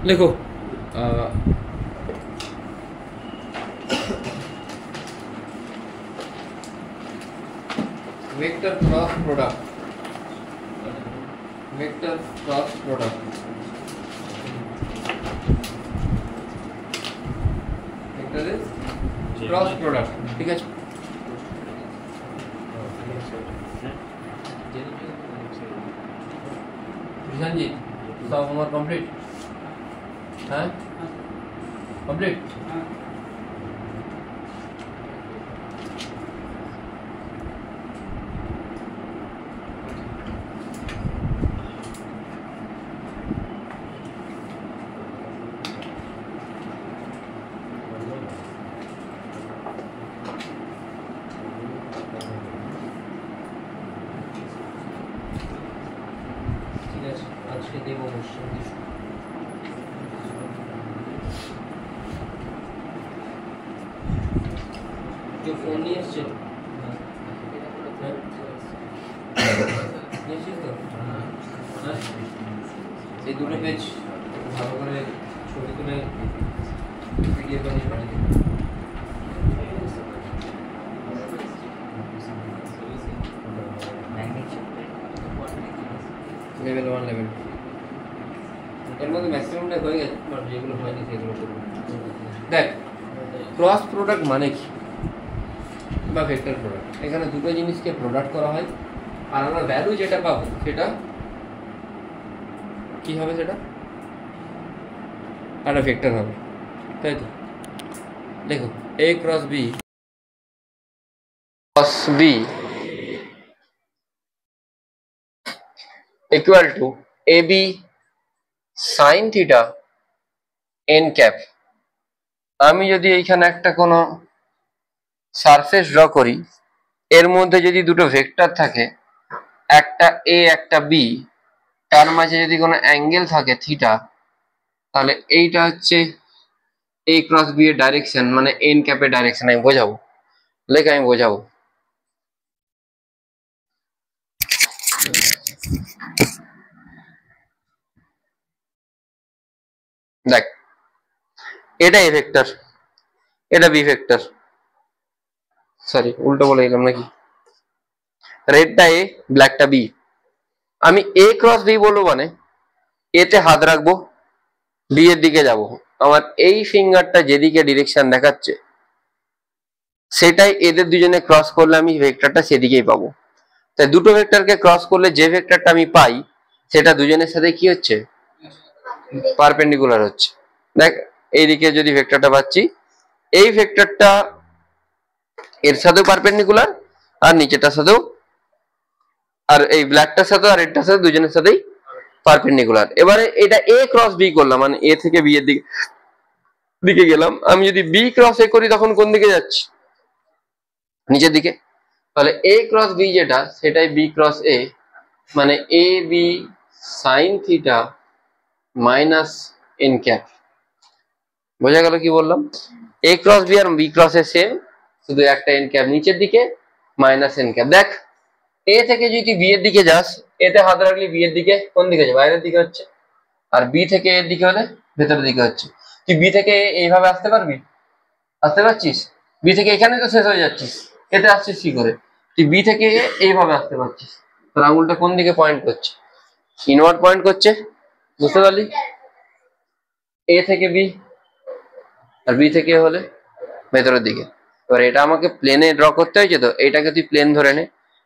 लिखो vector cross product vector cross product vector is cross product ठीक है किशन जी सब होमवर्क कंप्लीट है कंप्लीट আজকে দেব অবশ্যই जो फोन नहीं है এই দুটো পেজ ভালো করে ছবি তুলে ভিডিও বানিয়ে পাঠিয়ে দিন লেভেল 1 লেভেল এর মধ্যে ম্যাক্সিমামটা হয়ে গেছে বাট যেগুলো হয়নি সেগুলো করব দেখ ক্রস প্রোডাক্ট মানে কি বা ভেক্টর প্রোডাক্ট এখানে দুটো জিনিসকে প্রোডাক্ট করা হয় আর আমরা ভ্যালু যেটা পাবো সেটা কি হবে সেটা একটা ভেক্টর হবে তাই তো দেখো a cross b equal to ab sin theta n cap আমি যদি এইখানে একটা কোনো সারফেস ড্র করি এর মধ্যে যদি দুটো ভেক্টর থাকে একটা a একটা b তার মাঝে যদি কোনো অ্যাঙ্গেল থাকে থিটা তাহলে এইটা হচ্ছে a ক্রস b এর ডাইরেকশন মানে n ক্যাপের ডাইরেকশন আমি বোঝাবো লেখা আমি বোঝাবো দেখ এটা a ভেক্টর এটা b ভেক্টর সরি উল্টো বলে দিলাম নাকি রেডটা a ব্ল্যাকটা b আমি a ক্রস b বলবো মানে a তে হাত রাখবো b এর দিকে যাব আমার এই ফিঙ্গারটা যেদিকে ডিরেকশন দেখাচ্ছে সেটাই এদের দুজনে ক্রস করলে আমি ভেক্টরটা সেদিকেই পাবো তাই দুটো ভেক্টরকে ক্রস করলে যে ভেক্টরটা আমি পাই সেটা দুজনের সাথে কি হচ্ছে পারপেন্ডিকুলার হচ্ছে দেখ এইদিকে যদি ভেক্টরটা পাচ্ছি এই ভেক্টরটা এর সাথেও পারপেন্ডিকুলার আর নিচেটার সাথেও আর এই ব্ল্যাকটার সাথে আর এটার সাথে দুজনের সাথেই পারপেন্ডিকুলার এবারে এটা a ক্রস b করলাম মানে a থেকে b এর দিকে গেলাম আমি যদি b ক্রস a করি তখন কোন দিকে যাচ্ছি নিচের দিকে তাহলে a ক্রস b যেটা সেটাই b ক্রস a মানে a b sin theta minus n cap বোঝা গেল কি বললাম a ক্রস b আর b ক্রস a সেম শুধু একটা n ক্যাপ নিচের দিকে মাইনাস n ক্যাপ দেখ a থেকে যদি b এর দিকে যাস a তে হাত রাখলে b এর দিকে কোন দিকে যাবে বাইরের দিকে হচ্ছে আর b থেকে a এর দিকে হলে ভেতরের দিকে হচ্ছে তুই b থেকে এইভাবে আসতে পারবি আসতে পারছিস b থেকে এখানে তো শেষ হয়ে যাচ্ছিস এতে আসছিস কি করে তুই b থেকে a এইভাবে আসতে পারছিস তোর আঙুলটা কোন দিকে পয়েন্ট করছে ইনওয়ার্ড পয়েন্ট করছে বুঝতে পারলি a থেকে b আর b থেকে a হলে ভেতরের দিকে এবার এটা আমাকে প্লেনে ড্র করতে হয়েছে তো এটাকে তুই প্লেন ধরে নে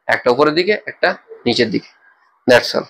একটা উপরের দিকে একটা নিচের দিকে দ্যাটস অল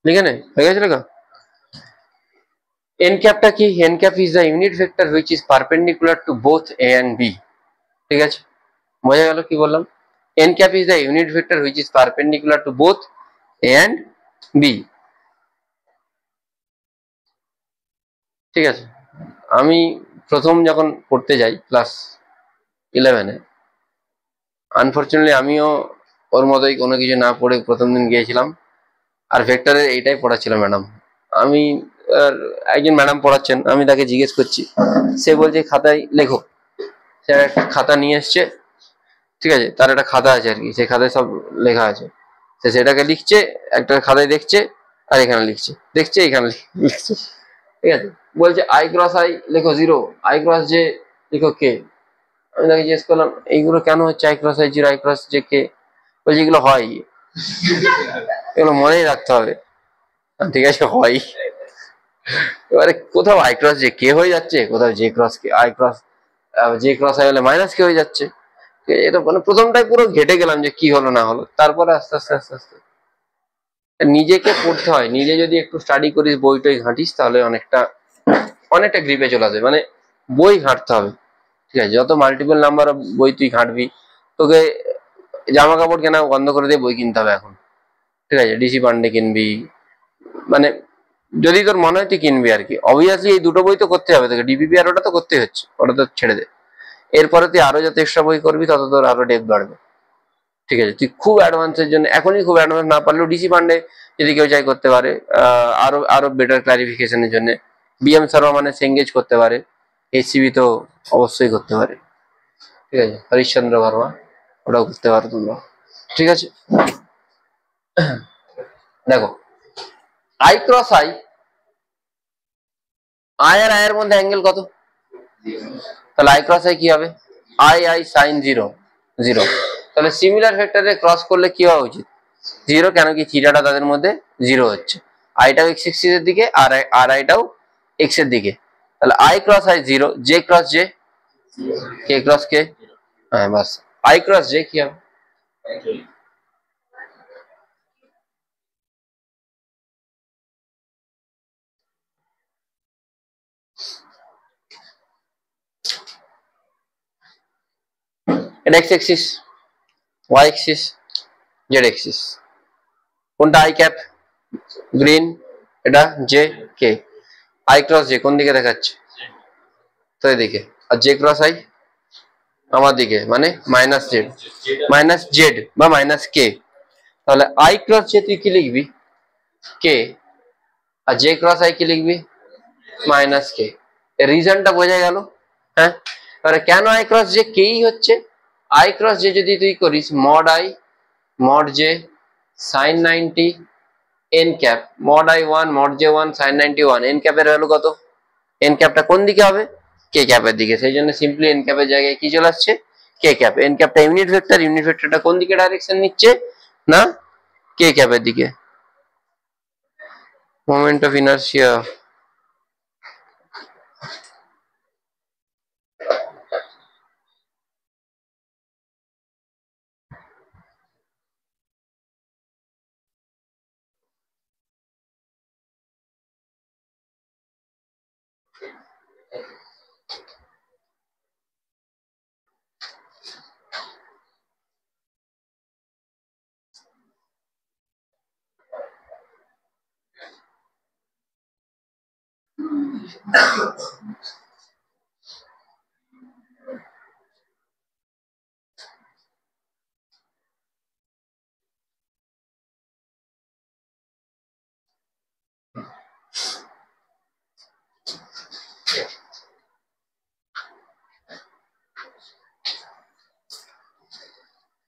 লিখে নে হয়ে গেছে লেখা n ক্যাপটা কি n cap is the unit vector which is perpendicular to both a and b ঠিক আছে বোঝা গেল কি বললাম n cap is the unit vector which is perpendicular to both a and b ঠিক আছে। আমি প্রথম যখন পড়তে যাই ক্লাস 11-এ, আনফরচুনেটলি আমিও ওর মতোই কোনো কিছু না পড়ে প্রথম দিন গিয়েছিলাম, আর ভেক্টরের এইটাই পড়াচ্ছিল ম্যাডাম। আমি একজন ম্যাডাম পড়াচ্ছেন, আমি তাকে জিজ্ঞেস করছি, সে বলছে খাতায় লেখো। সে একটা খাতা নিয়ে এসছে, ঠিক আছে, তার একটা খাতা আছে আর কি, সেই খাতায় সব লেখা আছে। সে সেটাকে লিখছে, একটা খাতায় দেখছে আর এখানে লিখছে, দেখছে এখানে লিখছে, ঠিক আছে। বলছে আই ক্রস আই লেখো 0, আই ক্রস জে লিখো কে। আমি তাকে জিজ্ঞেস করলাম এইগুলো কেন হচ্ছে I cross I 0, I cross J কে? বলছে এগুলো হয়, এগুলো মনেই রাখতে হবে। ঠিক আছে, হয়। এবারে কোথাও আই ক্রস জে কে হয়ে যাচ্ছে, কোথাও J cross K I cross, J cross I হলে মাইনাস কে হয়ে যাচ্ছে। এটা মানে প্রথমটাই পুরো ঘেটে গেলাম যে কি হলো না হলো, তারপরে আস্তে আস্তে আস্তে আস্তে নিজেকে পড়তে হয়। নিজে যদি একটু স্টাডি করিস, বই টই ঘাঁটিস, তাহলে অনেকটা অনেকটা গ্রিপে চলে আসবে। মানে বই ঘাঁটতে হবে, ঠিক আছে। যত মাল্টিপল নাম্বার অফ বই তুই ঘাঁটবি, তোকে জামা কাপড় কেনা বন্ধ করে দিয়ে বই কিনতে হবে এখন, ঠিক আছে। ডিসি পান্ডে কিনবি, মানে যদি তোর মনে হয় তুই কিনবি আর কি। অবভিয়াসলি এই দুটো বই তো করতে হবে তোকে, ডিপিপি আর ওটা তো করতেই হচ্ছে, ওটা তো ছেড়ে দে। এরপরে তুই আরো যত এক্সট্রা বই করবি তত তোর আরো ডেপ বাড়বে, ঠিক আছে। তুই খুব অ্যাডভান্সের জন্য এখনই খুব অ্যাডভান্স না পারলেও ডিসি পান্ডে যদি কেউ চাই করতে পারে, আরো আরো বেটার ক্লারিফিকেশনের জন্য বিএম শর্মা মানে সেঙ্গেজ করতে পারে, এইচসিবি তো অবশ্যই করতে পারে, ঠিক আছে। হরিশ্চন্দ্র বর্মা, ওটাও করতে পারো তোমরা, ঠিক আছে। দেখো আই ক্রস আই, আই আর আই এর মধ্যে অ্যাঙ্গেল কত? তাহলে আই ক্রস আই কি হবে? I i sine 0, 0। তাহলে সিমিলার ভেক্টরে ক্রস করলে কি হওয়া উচিত? 0, কেন কি থিটাটা তাদের মধ্যে 0 হচ্ছে। আইটাও এক্স এক্সিস এর দিকে আর আইটাও এক্স এর দিকে। তাহলে I cross I 0, J cross J, K cross K, হ্যাঁ বাস। আই ক্রস জে কি হবে? এটা X axis, Y axis, Z axis. কোনটা আই ক্যাপ? গ্রিন। এটা J K. I cross J কোন দিকে দেখাচ্ছে? তো এদিকে। আর জে ক্রস আই আমার দিকে, মানে মাইনাস জেড, মাইনাস জেড বা মাইনাস কে। তাহলে আই ক্রস জে তুই কি লিখবি? কে। আর জে ক্রস আই কি লিখবি? মাইনাস কে। রিজনটা বোঝা গেল? হ্যাঁ। এবারে কেন আই ক্রস জে কেই হচ্ছে? আই ক্রস জে যদি তুই করিস mod i mod j sine 90 n cap, mod i 1 mod j 1 sine 91, এন ক্যাপের ভ্যালু কত? এন ক্যাপটা কোন দিকে হবে? কে ক্যাপের দিকে। সেই জন্য সিম্পলি এন ক্যাপের জায়গায় কি চলে আসছে? K cap. এন ক্যাপটা ইউনিট ভেক্টর, ইউনিট ভেক্টরটা কোন দিকে ডাইরেকশন নিচ্ছে? না, কে ক্যাপের দিকে। মোমেন্ট অফ ইনার্সিয়া,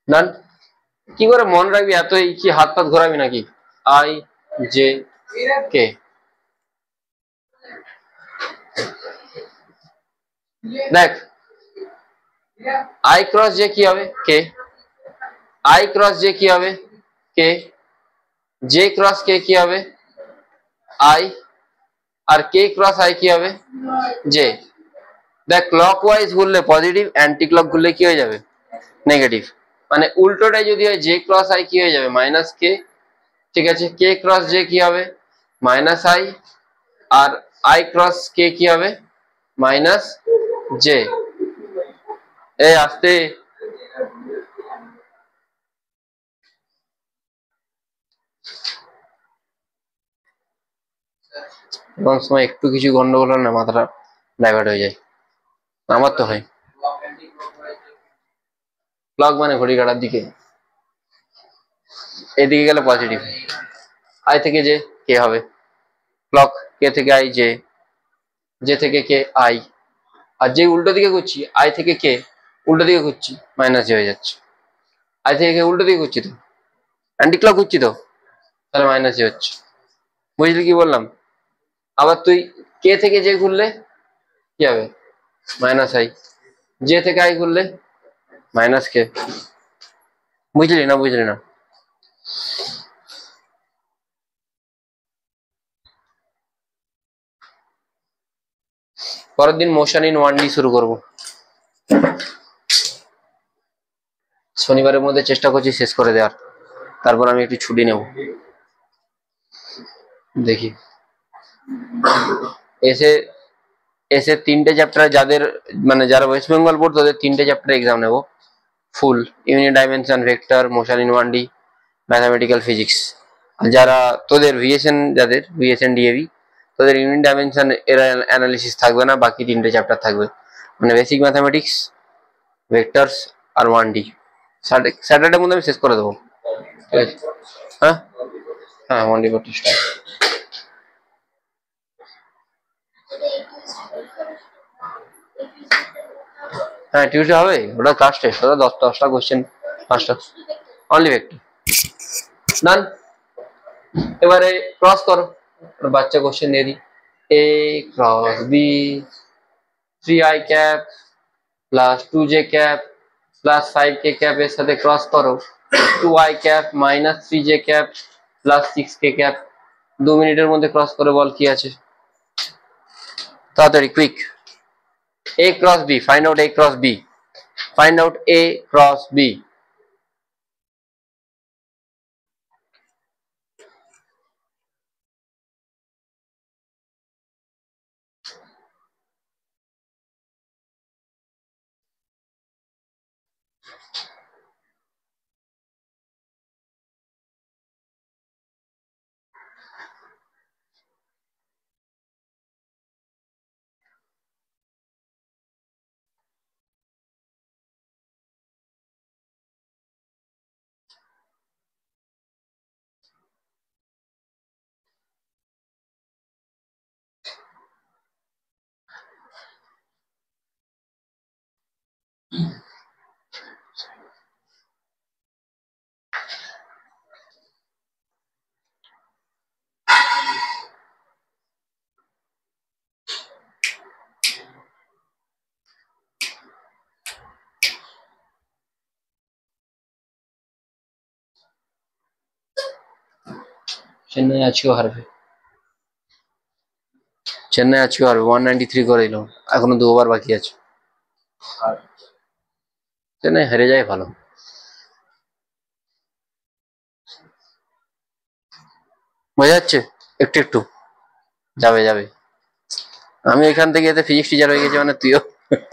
ডান। কি করে মনে রাখবি এতই কি হাত পাত ঘোরাবি নাকি? I J K. দেখ আই ক্রস জে কি হবে? কে। আই ক্রস জে কি হবে? কে। জে ক্রস কে কি হবে? আই। আর কে ক্রস আই কি হবে? জে। দেখ ক্লক ওয়াইজ ঘুরলে পজিটিভ, অ্যান্টি ক্লক ঘুরলে কি হয়ে যাবে? নেগেটিভ। মানে উল্টোটাই যদি হয় জে ক্রস আই কি হয়ে যাবে? মাইনাস কে, ঠিক আছে। কে ক্রস জে কি হবে? Minus I. আর আই ক্রস কে কি হবে? Minus J. এই আসতে কোন সময় একটু কিছু গন্ডগোল হয় না মাথাটা ডাইভার্ট হয়ে যায়, আমার তো হয়। ক্লক মানে ঘড়ি কাটার দিকে, এদিকে গেলে পজিটিভ। আই থেকে জে কে হবে, ক্লক কে থেকে আই জে, জে থেকে কে আই, আর যে উল্টো দিকে করছি আই থেকে কে উল্টো দিকে করছি মাইনাস জে হয়ে যাচ্ছে। আই থেকে কে উল্টো দিকে করছি তো, অ্যান্টি ক্লক করছি তো, তাহলে মাইনাস জে হচ্ছে। বুঝলি কি বললাম? আবার তুই কে থেকে জে ঘুরলে কি হবে, মাইনাস আই, জে থেকে আই ঘুরলে মাইনাস কে। বুঝলি না? বুঝলি না? পরের দিন মোশন ইন 1D শুরু করবো, শনিবারের মধ্যে চেষ্টা করছি শেষ করে দেওয়ার, তারপর আমি একটু ছুটি নেব, দেখি। এসে এসে 3টে চ্যাপ্টার যাদের মানে যারা ওয়েস্ট বেঙ্গল বোর্ড তাদের 3টে চ্যাপ্টার এক্সাম নেব, full unit dimension, vector, motion in 1D, mathematical physics. যারা তোদের ভিএসএন, যাদের ভিএসএন ডিএভি, তোদের ইউনিট ডাইমেনশন এর অ্যানালিসিস থাকবে না, বাকি 3টে চ্যাপ্টার থাকবে, মানে বেসিক ম্যাথামেটিক্স, ভেক্টরস আর 1D। স্যাটারডে মধ্যে আমি শেষ করে দেবো। হ্যাঁ হ্যাঁ 1D পড়তে স্টার্ট। হ্যাঁ টিউসডে হবে, ওটা ক্লাস টেস্ট, ওটা 10টা কোশ্চেন, 5টা অনলি ভেক্টর। ডান। এবারে ক্রস করো, বাচ্চা কোশ্চেন দিয়ে দিই, A cross B 3i cap plus 2j cap plus 5k cap এর সাথে ক্রস করো 2i cap minus 3j cap plus 6k cap. 2 মিনিটের মধ্যে ক্রস করে বল কি আছে, তাড়াতাড়ি quick. a cross b, find out a cross b, find out a cross b। Chennai আজকেও হারবে, চেন্নাই আজকেও হারবে, 193 করে দিল, এখনো 2 ওভার বাকি আছে, চেন্নাই হেরে যায় ভালো। বোঝা যাচ্ছে? একটু একটু যাবে যাবে। আমি এখান থেকে এতে ফিজিক্স টিচার হয়ে গেছি মানে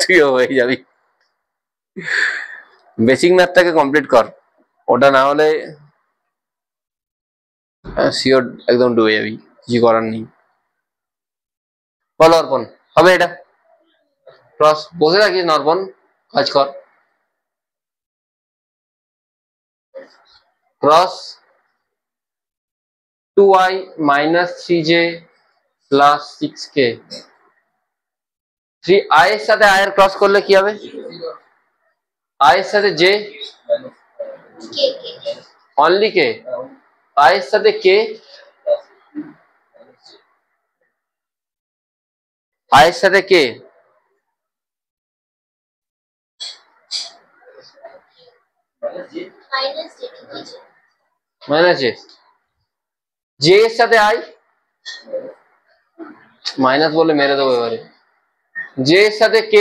তুইও হয়ে যাবি। বেসিক ম্যাথটাকে কমপ্লিট কর, ওটা না হলে শিওর একদম ডুবে যাবি, কিছু করার নেই। বল অর্পণ, হবে এটা? ক্রস বসে রাখিস না অর্পণ, কাজ কর। Cross 2i minus 3j plus 6k, 3i এর সাথে i এর ক্রস করলে কি হবে, i এর সাথে j অনলি k, i এর সাথে k, i এর সাথে k মাইনাস j, j এর সাথে i, মাইনাস বলে মেরে দেবো এবারে, j এর সাথে k,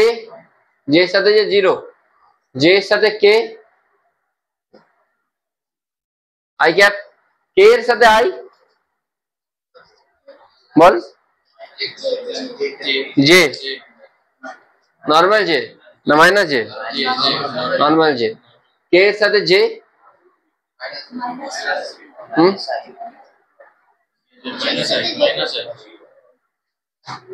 j এর সাথে যে 0, j এর সাথে k, i ক্যাপ, k এর সাথে i, ball j, normal j না minus j, normal j, k এর সাথে j, হ্যাঁ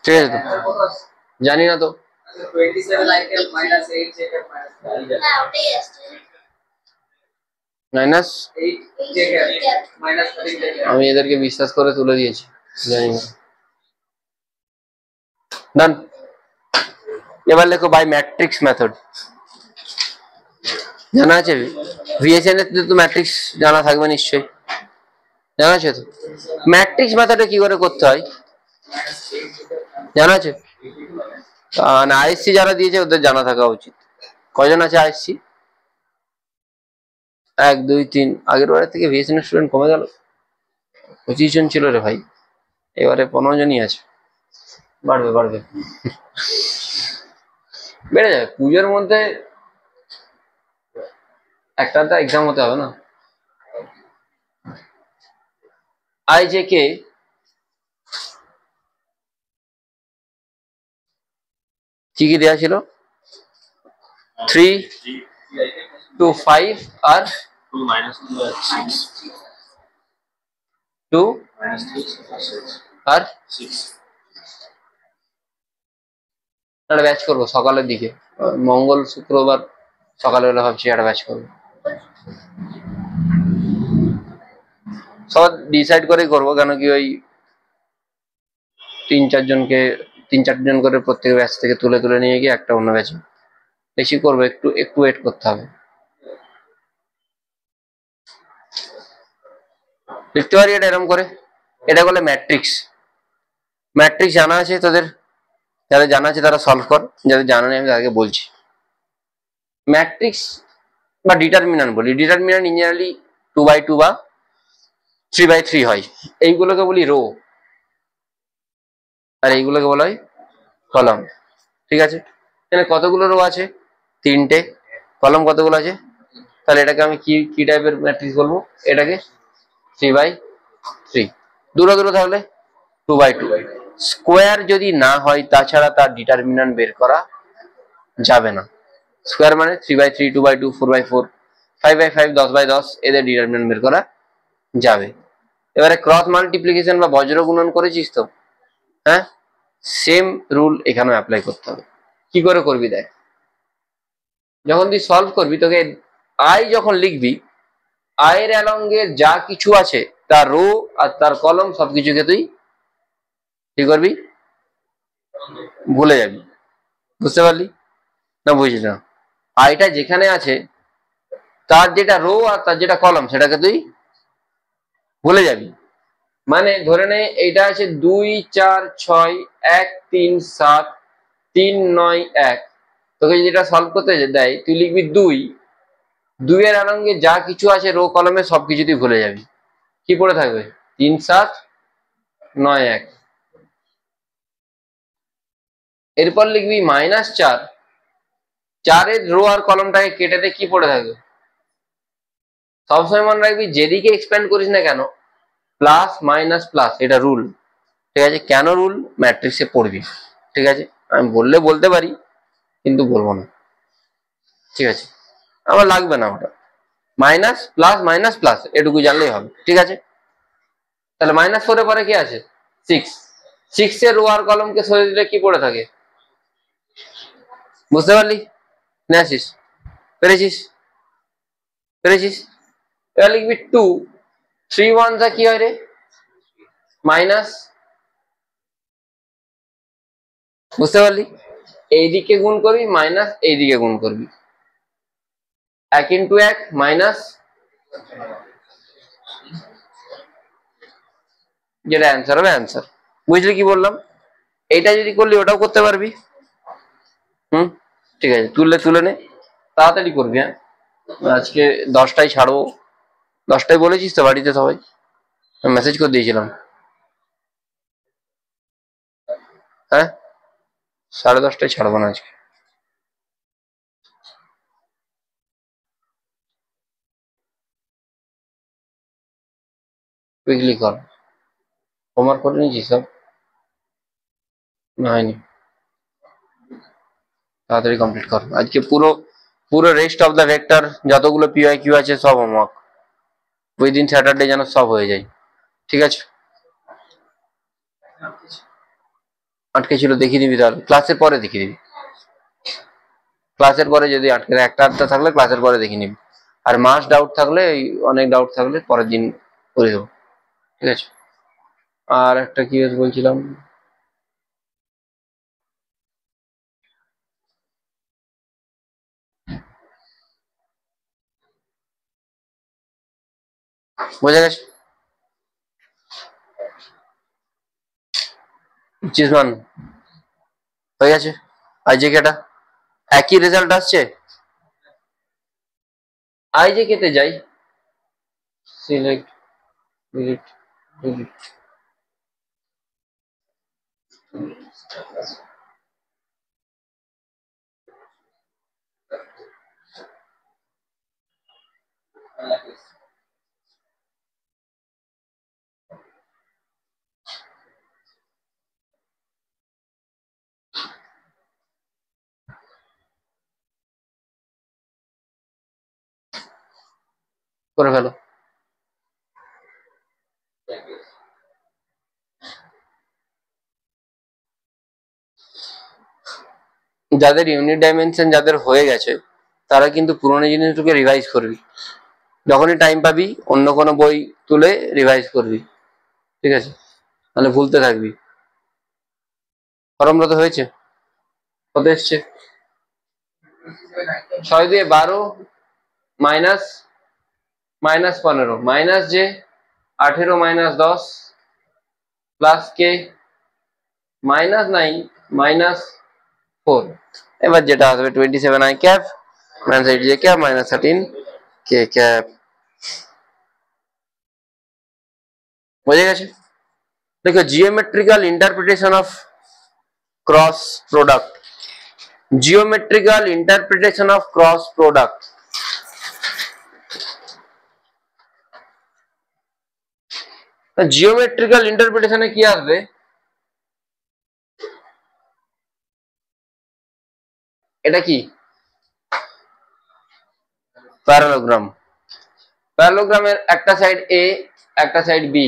ঠিক আছে তো, জানি না তো। মাইনাস, আমি এদেরকে বিশ্বাস করে তুলে দিয়েছি, জানি না। ডান। এবার লেখো বাই ম্যাট্রিক্স মেথড। জানা আছে ভিএসএন এর তো ম্যাট্রিক্স জানা থাকবে নিশ্চয়ই, জানা আছে তো। ম্যাট্রিক্স মেথডে কি করে করতে হয় জানা আছে? আইএসসি যারা দিয়েছে ওদের জানা থাকা উচিত। কজন আছে আইএসসি? 1 2 3। আগের বারের থেকে ভিএসএন এর স্টুডেন্ট কমে গেল, 25 জন ছিল রে ভাই, এবারে 15 জনই আছে। বাড়বে বাড়বে, বেড়ে যাবে। পুজোর মধ্যে একটা তো এক্সাম হতে হবে না। আই জে কে কি কি দেওয়া ছিল? 3 2 5 আর 2 আর 6। একটা ব্যাচ করবো সকালের দিকে, মঙ্গল শুক্রবার সকালবেলা ভাবছি একটা ব্যাচ করবো। সব ডিসাইড করেই করবো, কেন কি ওই 3 4 জন করে প্রত্যেক ব্যাচ থেকে তুলে তুলে নিয়ে গিয়ে একটা অন্য ব্যাচে বেশি করবো, একটু একটু ওয়েট করতে হবে। লিখতে পারি এটা এরকম করে, এটা বলে ম্যাট্রিক্স। ম্যাট্রিক্স জানা আছে তোদের? যাদের জানা আছে তারা সলভ কর, যাদের জানা নেই আমি তাদেরকে বলছি। ম্যাট্রিক্স বা ডিটারমিনান্ট বলি, ডিটারমিনান্ট ইঞ্জিনিয়ারলি 2/2 বা 3/3 হয়। এইগুলোকে বলি রো, আর এইগুলোকে বলা হয় কলাম। ঠিক আছে, এখানে কতগুলো রো আছে? 3টে। কলাম কতগুলো আছে? তাহলে এটাকে আমি কি কি টাইপের ম্যাট্রিক্স বলবো? এটাকে 3/3। দুটো দুটো তাহলে 2/2। স্কোয়ার যদি না হয় তাছাড়া তার ডিটারমিনান্ট বের করা যাবে না। স্কোয়ার মানে 3/3, 2/2, 4/4, 5/5, 10/10, এদের ডিটারমিনেন্ট বের করা যাবে। এবারে ক্রস মাল্টিপ্লিকেশন বা বজ্র গুণন করেছিস তো? হ্যাঁ, সেম রুল এখানেও অ্যাপ্লাই করতে হবে। কি করে করবি দেখ, যখন তুই সলভ করবি তোকে আই যখন লিখবি, আয়ের অ্যালঙ্গে যা কিছু আছে তার রো আর তার কলম সবকিছুকে তুই কি করবি? ভুলে যাবি। বুঝতে পারলি না? বুঝলি না? আইটা যেখানে আছে তার যেটা রো আর তার যেটা কলম সেটাকে তুই ভুলে যাবি। মানে ধরে নে এইটা আছে 2 4 6 1 3 7 3 9 1। তোকে যেটা সলভ করতে দেয় তুই লিখবি 2 এর অ্যালঙ্গে যা কিছু আছে রো কলমে সবকিছু তুই ভুলে যাবি। কি পড়ে থাকবে? 3 7 9 1। এরপর লিখবি -4, 4 রো আর কলমটাকে কেটে দে, কি পড়ে থাকবে? সবসময় মনে রাখবি যেদিকে এক্সপ্যান্ড করিস না কেন প্লাস মাইনাস প্লাস, এটা রুল। ঠিক আছে, কেন রুল ম্যাট্রিক্সে পড়বি। ঠিক আছে, আমি বললে বলতে পারি কিন্তু বলবো না। ঠিক আছে, আমার লাগবে না ওটা। মাইনাস প্লাস মাইনাস প্লাস এটুকু জানলেই হবে। ঠিক আছে, তাহলে -4 পরে কি আছে? 6। 6 এর রো আর কলমকে সরিয়ে দিলে কি পড়ে থাকে? বুঝতে পারলি? নেছিস? পেরেছিস? পেরেছিস? এবার লিখবি 2। 3 1 কি হয় রে? মাইনাস। বুঝতে পারলি? এইদিকে গুণ করবি মাইনাস এইদিকে গুণ করবি, 1 ইন্টু 1 মাইনাস, যেটা অ্যান্সার হবে অ্যান্সার। বুঝলি কি বললাম? এইটা যদি করলি ওটাও করতে পারবি। ঠিক আছে, তুললে তুলে নে, তাড়াতাড়ি করবি। হ্যাঁ, আজকে 10টায় ছাড়বো। 10টায় বলেছিস তো বাড়িতে সবাই? মেসেজ করে দিয়েছিলাম। হ্যাঁ, 10:30টায় ছাড়বো না আজকে। কুইকলি কর, হোমওয়ার্ক করে নিয়েছিস সব? না হয়নি, তাড়াতাড়ি কমপ্লিট কর। আজকে পুরো পুরো রেস্ট অফ দ্য ভেক্টর যতগুলো পিওয়াই কিউ আছে সব হোমওয়ার্ক উইদিন স্যাটারডে যেন সব হয়ে যায়, ঠিক আছে? আটকে ছিল দেখিয়ে দিবি, তাহলে ক্লাসের পরে দেখিয়ে দিবি। ক্লাসের পরে যদি আটকে একটা আধটা থাকলে ক্লাসের পরে দেখে নিবি, আর মাস ডাউট থাকলে অনেক ডাউট থাকলে পরের দিন করে দেবো, ঠিক আছে? আর একটা কি বলছিলাম, বোঝা গেছে? চিজমান হয়ে গেছে। আইজেকেটা একই রেজাল্ট আসছে। আইজেকেতে যাই, সিলেক্ট, ডিলিট, ডিলিট, করে ফেলো। যাদের ইউনিট ডাইমেনশন যাদের হয়ে গেছে তারা কিন্তু পুরোনো জিনিসটাকে রিভাইজ করবি, যখনই টাইম পাবি অন্য কোনো বই তুলে রিভাইজ করবি, ঠিক আছে? তাহলে ভুলতে থাকবি। ফর্মটা হয়েছে, কত এসছে? 6 দিয়ে 12 মাইনাস -15 মাইনাস যে 18 -10 প্লাস কে -9 -4, এবার যেটা আসবে 27 i cap -8 j cap -13 K cap. বুঝে গেছে? দেখো, geometrical interpretation of cross product, geometrical interpretation of cross product. Geometrical ইন্টারপ্রিটেশনে কি আসবে? এটা কি? প্যারালোগ্রাম। প্যারালোগ্রামের একটা সাইড এ একটা সাইড বি,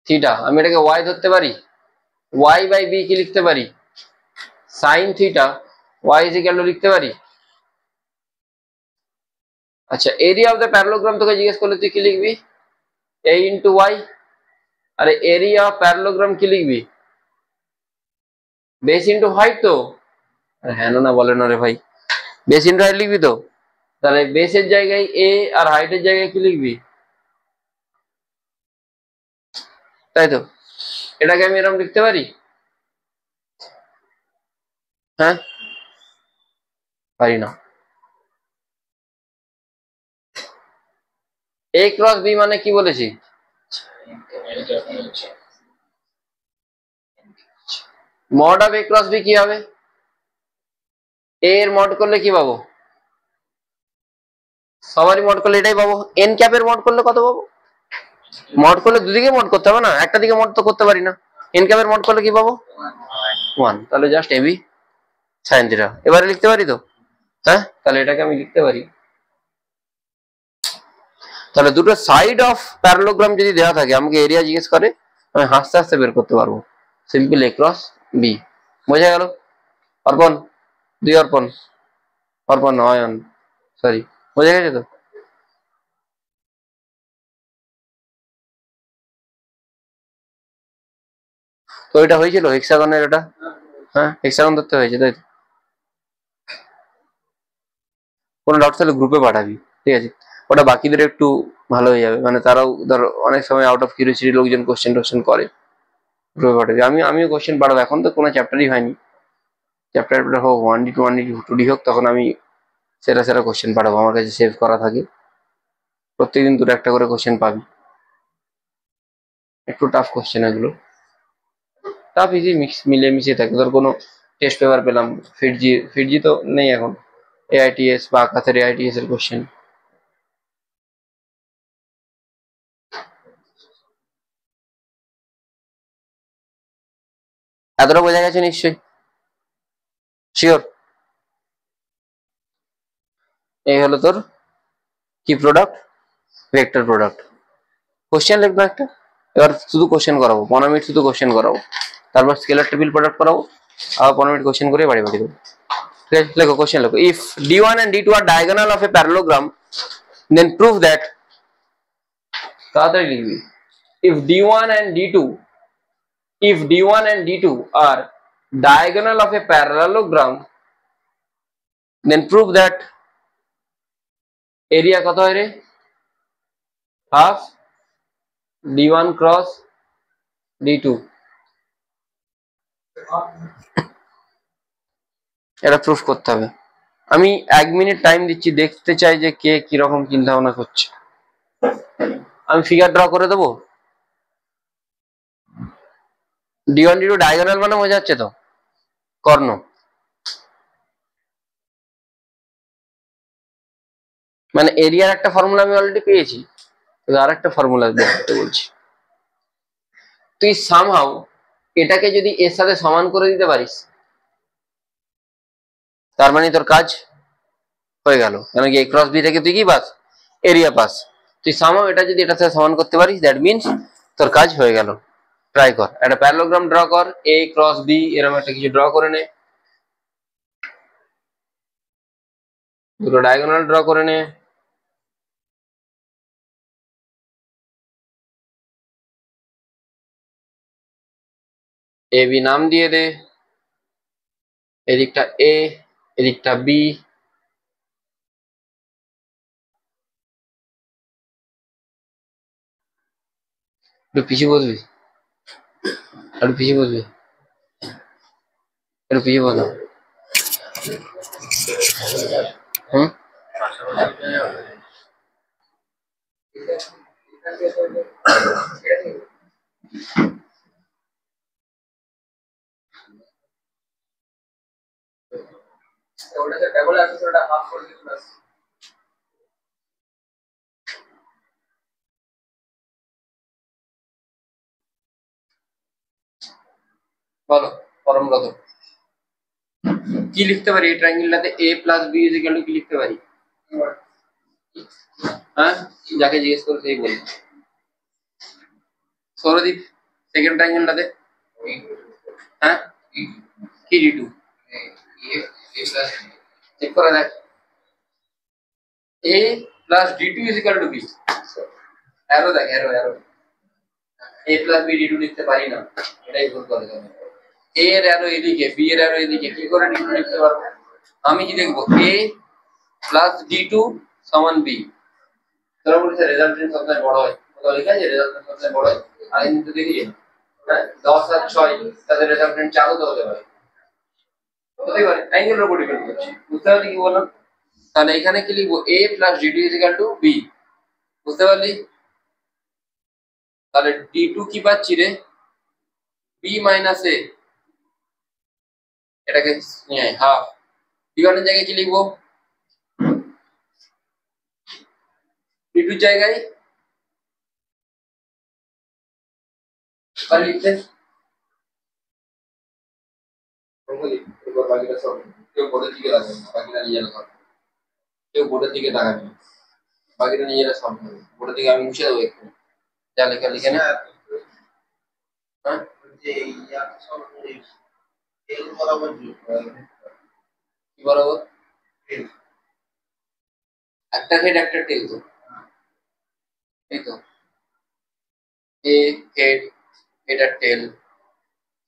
থিটা। আমি এটাকে ওয়াই ধরতে পারি, ওয়াই বাই বি কি লিখতে পারি? Sine theta Y is equal to লিখতে পারি। আচ্ছা, এরিয়া অফ দ্য প্যারালোগ্রাম তোকে জিজ্ঞেস করলে তুই কি লিখবি? এ ইন্টু ওয়াই। আরে এরিয়া অফ প্যারালোগ্রাম কি লিখবি? বেস ইন্টু হাইট তো। হ্যাঁ না বলে না রে ভাই, বেস ইন্টু হাইট লিখবি তো? তাহলে বেসের জায়গায় এ আর হাইটের জায়গায় কি লিখবি? তাই তো, এটাকে আমি এরকম লিখতে পারি? হ্যাঁ, পারি না। এ ক্রস বি মানে কি বলেছি? Mod of A cross B কি হবে? এ এর মড করলে কি পাবো? সবারই মড করলে এটাই পাবো। এন ক্যাপের মড করলে কত পাবো? মড করলে দুদিকে মড করতে হবে না, একটা দিকে মড তো করতে পারি না। এন ক্যাপের মড করলে কি পাবো? 1। তাহলে জাস্ট এবি সাইন থিটা। এবারে লিখতে পারি তো? হ্যাঁ, তাহলে এটাকে আমি লিখতে পারি। তাহলে দুটো সাইড অফ প্যারালোগ্রাম যদি দেওয়া থাকে, আমাকে এরিয়া জিজ্ঞেস করে, আমি হাসতে হাসতে বের করতে পারবো। সিম্পল এ ক্রস বি। বোঝা গেল? অর্পণ, দুই অর্পণ, অর্পণ অয়ন, সরি, বোঝা গেছে তো? তো এটা হয়েছিল হেক্সাগনের, এটা হ্যাঁ হেক্সাগন ধরতে হয়েছে, তাই তো? কোনো ডাউট থাকলে গ্রুপে পাঠাবি, ঠিক আছে? ওটা বাকিদের একটু ভালো হয়ে যাবে, মানে তারাও ধর অনেক সময় আউট অফ কিউরিয়াসিটি লোকজন কোশ্চেন টোশ্চেন করে, গ্রুপে পাঠাবি। আমিও কোশ্চেন পাঠাবো, এখন তো কোনো চ্যাপ্টারই হয়নি, চ্যাপ্টার হোক 1D 1D 2D হোক, তখন আমি সেরা সেরা কোশ্চেন পাঠাবো, আমার কাছে সেভ করা থাকে। প্রত্যেকদিন দুটো একটা করে কোশ্চেন পাবি, একটু টাফ কোশ্চেন এগুলো, টাফ ইজি মিক্স মিলিয়ে মিশিয়ে থাকে। ধর কোনো টেস্ট পেপার পেলাম, ফিটজি তো নেই এখন, এআইটিএস বা আকাশের এআইটিএস এর কোশ্চেন, এতটা বোঝা গেছে নিশ্চয়ই, শিওর? এই হলো তোর কি প্রোডাক্ট, ভেক্টর প্রোডাক্ট। কোশ্চেন লিখবো একটা, এবার শুধু কোশ্চেন করাবো, 15 মিনিট শুধু কোশ্চেন করাবো, তারপর স্কেলার টেবিল প্রোডাক্ট করাবো, আবার 15 মিনিট কোশ্চেন করে বাড়ি বাড়ি দেবো। ঠিক আছে, লেখো কোশ্চেন লেখো। If d1 and d2 are diagonal of a parallelogram, then prove that, তাড়াতাড়ি লিখবি, if d1 and d2, if d1 and d2 are diagonal of a parallelogram, then prove that area কত হয় রে, half d1 cross d2। এটা proof করতে হবে। আমি 1 minute time দিচ্ছি, দেখতে চাই যে কে কিরকম চিন্তা ভাবনা করছে। আমি ফিগার ড্র করে দেবো। d1 d2 ডায়াগোনাল মানে বোঝা যাচ্ছে তো, কর্ণ। মানে এরিয়ার একটা ফর্মুলা আমি অলরেডি পেয়েছি, আর একটা ফর্মুলা দেখতে বলছি। তুই সামহাউ এটাকে যদি এর সাথে সমান করে দিতে পারিস, তার মানে তোর কাজ হয়ে গেল। কেন কি a ক্রস b থেকে তুই কি পাস, এরিয়া পাস। তুই সামহাউ এটা যদি এটার সাথে সমান করতে পারিস, দ্যাট মিনস তোর কাজ হয়ে গেল। ট্রাই কর, একটা প্যারালোগ্রাম ড্র কর, a ক্রস b এরকম একটা কিছু ড্র করে নে, দুটো ডায়াগোনাল ড্র করে নে। এ বি নাম দিয়ে দে, এদিকটা এ, এদিকটা বি। একটু পিছিয়ে বসবি, একটু পিছিয়ে বসবি, একটু পিছিয়ে বসো। হুম, বলো ফর্মুলা তো কি লিখতে পারি এই ট্রায়াঙ্গেলটাতে, a plus B is equal to কি লিখতে পারি? হ্যাঁ, যাকে জিজ্ঞেস করো সেই বলবে। সৌরদীপ, সেকেন্ড ট্রায়াঙ্গেলটাতে হ্যাঁ কি d2, চেক করে দেখ, a plus d2 is equal to b। Arrow দেখ, arrow arrow, a plus b d2 লিখতে পারি না, এটাই ভুল করে দেবে। a এর অ্যারো এদিকে, b এর অ্যারো এদিকে, কি করে d2 লিখতে পারবো? আমি কি দেখবো, a প্লাস d2 সমান b। তোরা বলেছে রেজাল্টেন্ট সবচেয়ে বড় হয়, কোথাও লেখা আছে রেজাল্টেন্ট সবচেয়ে বড় হয়? আমি কিন্তু দেখি, হ্যাঁ 10 আর 6 তাদের রেজাল্টেন্ট 4 তো হতে পারে, হতেই পারে, অ্যাঙ্গেলের উপর ডিপেন্ড করছে। বুঝতে পারলি কি বললাম? তাহলে এখানে কি লিখবো, a plus d2 is equal to b। বুঝতে পারলি? তাহলে d2 কি পাচ্ছি রে, b মাইনাস a, এটাকে নিয়ে হাফ। d1 এর জায়গায় কি লিখবো, d2 এর জায়গায় তাহলে লিখতে বাকিটা সব কেউ বোর্ডের দিকে রাখবেন, বাকিটা নিজেরা সব, কেউ বোর্ডের দিকে তাকাবেন, বাকিটা নিজেরা সব বোর্ডের দিকে আমি মুছে দেবো একটু, যা লেখা লিখে নে। হ্যাঁ কি বরাবর, একটা হেড একটা টেল তো, এই তো এ হেড, এটা টেল,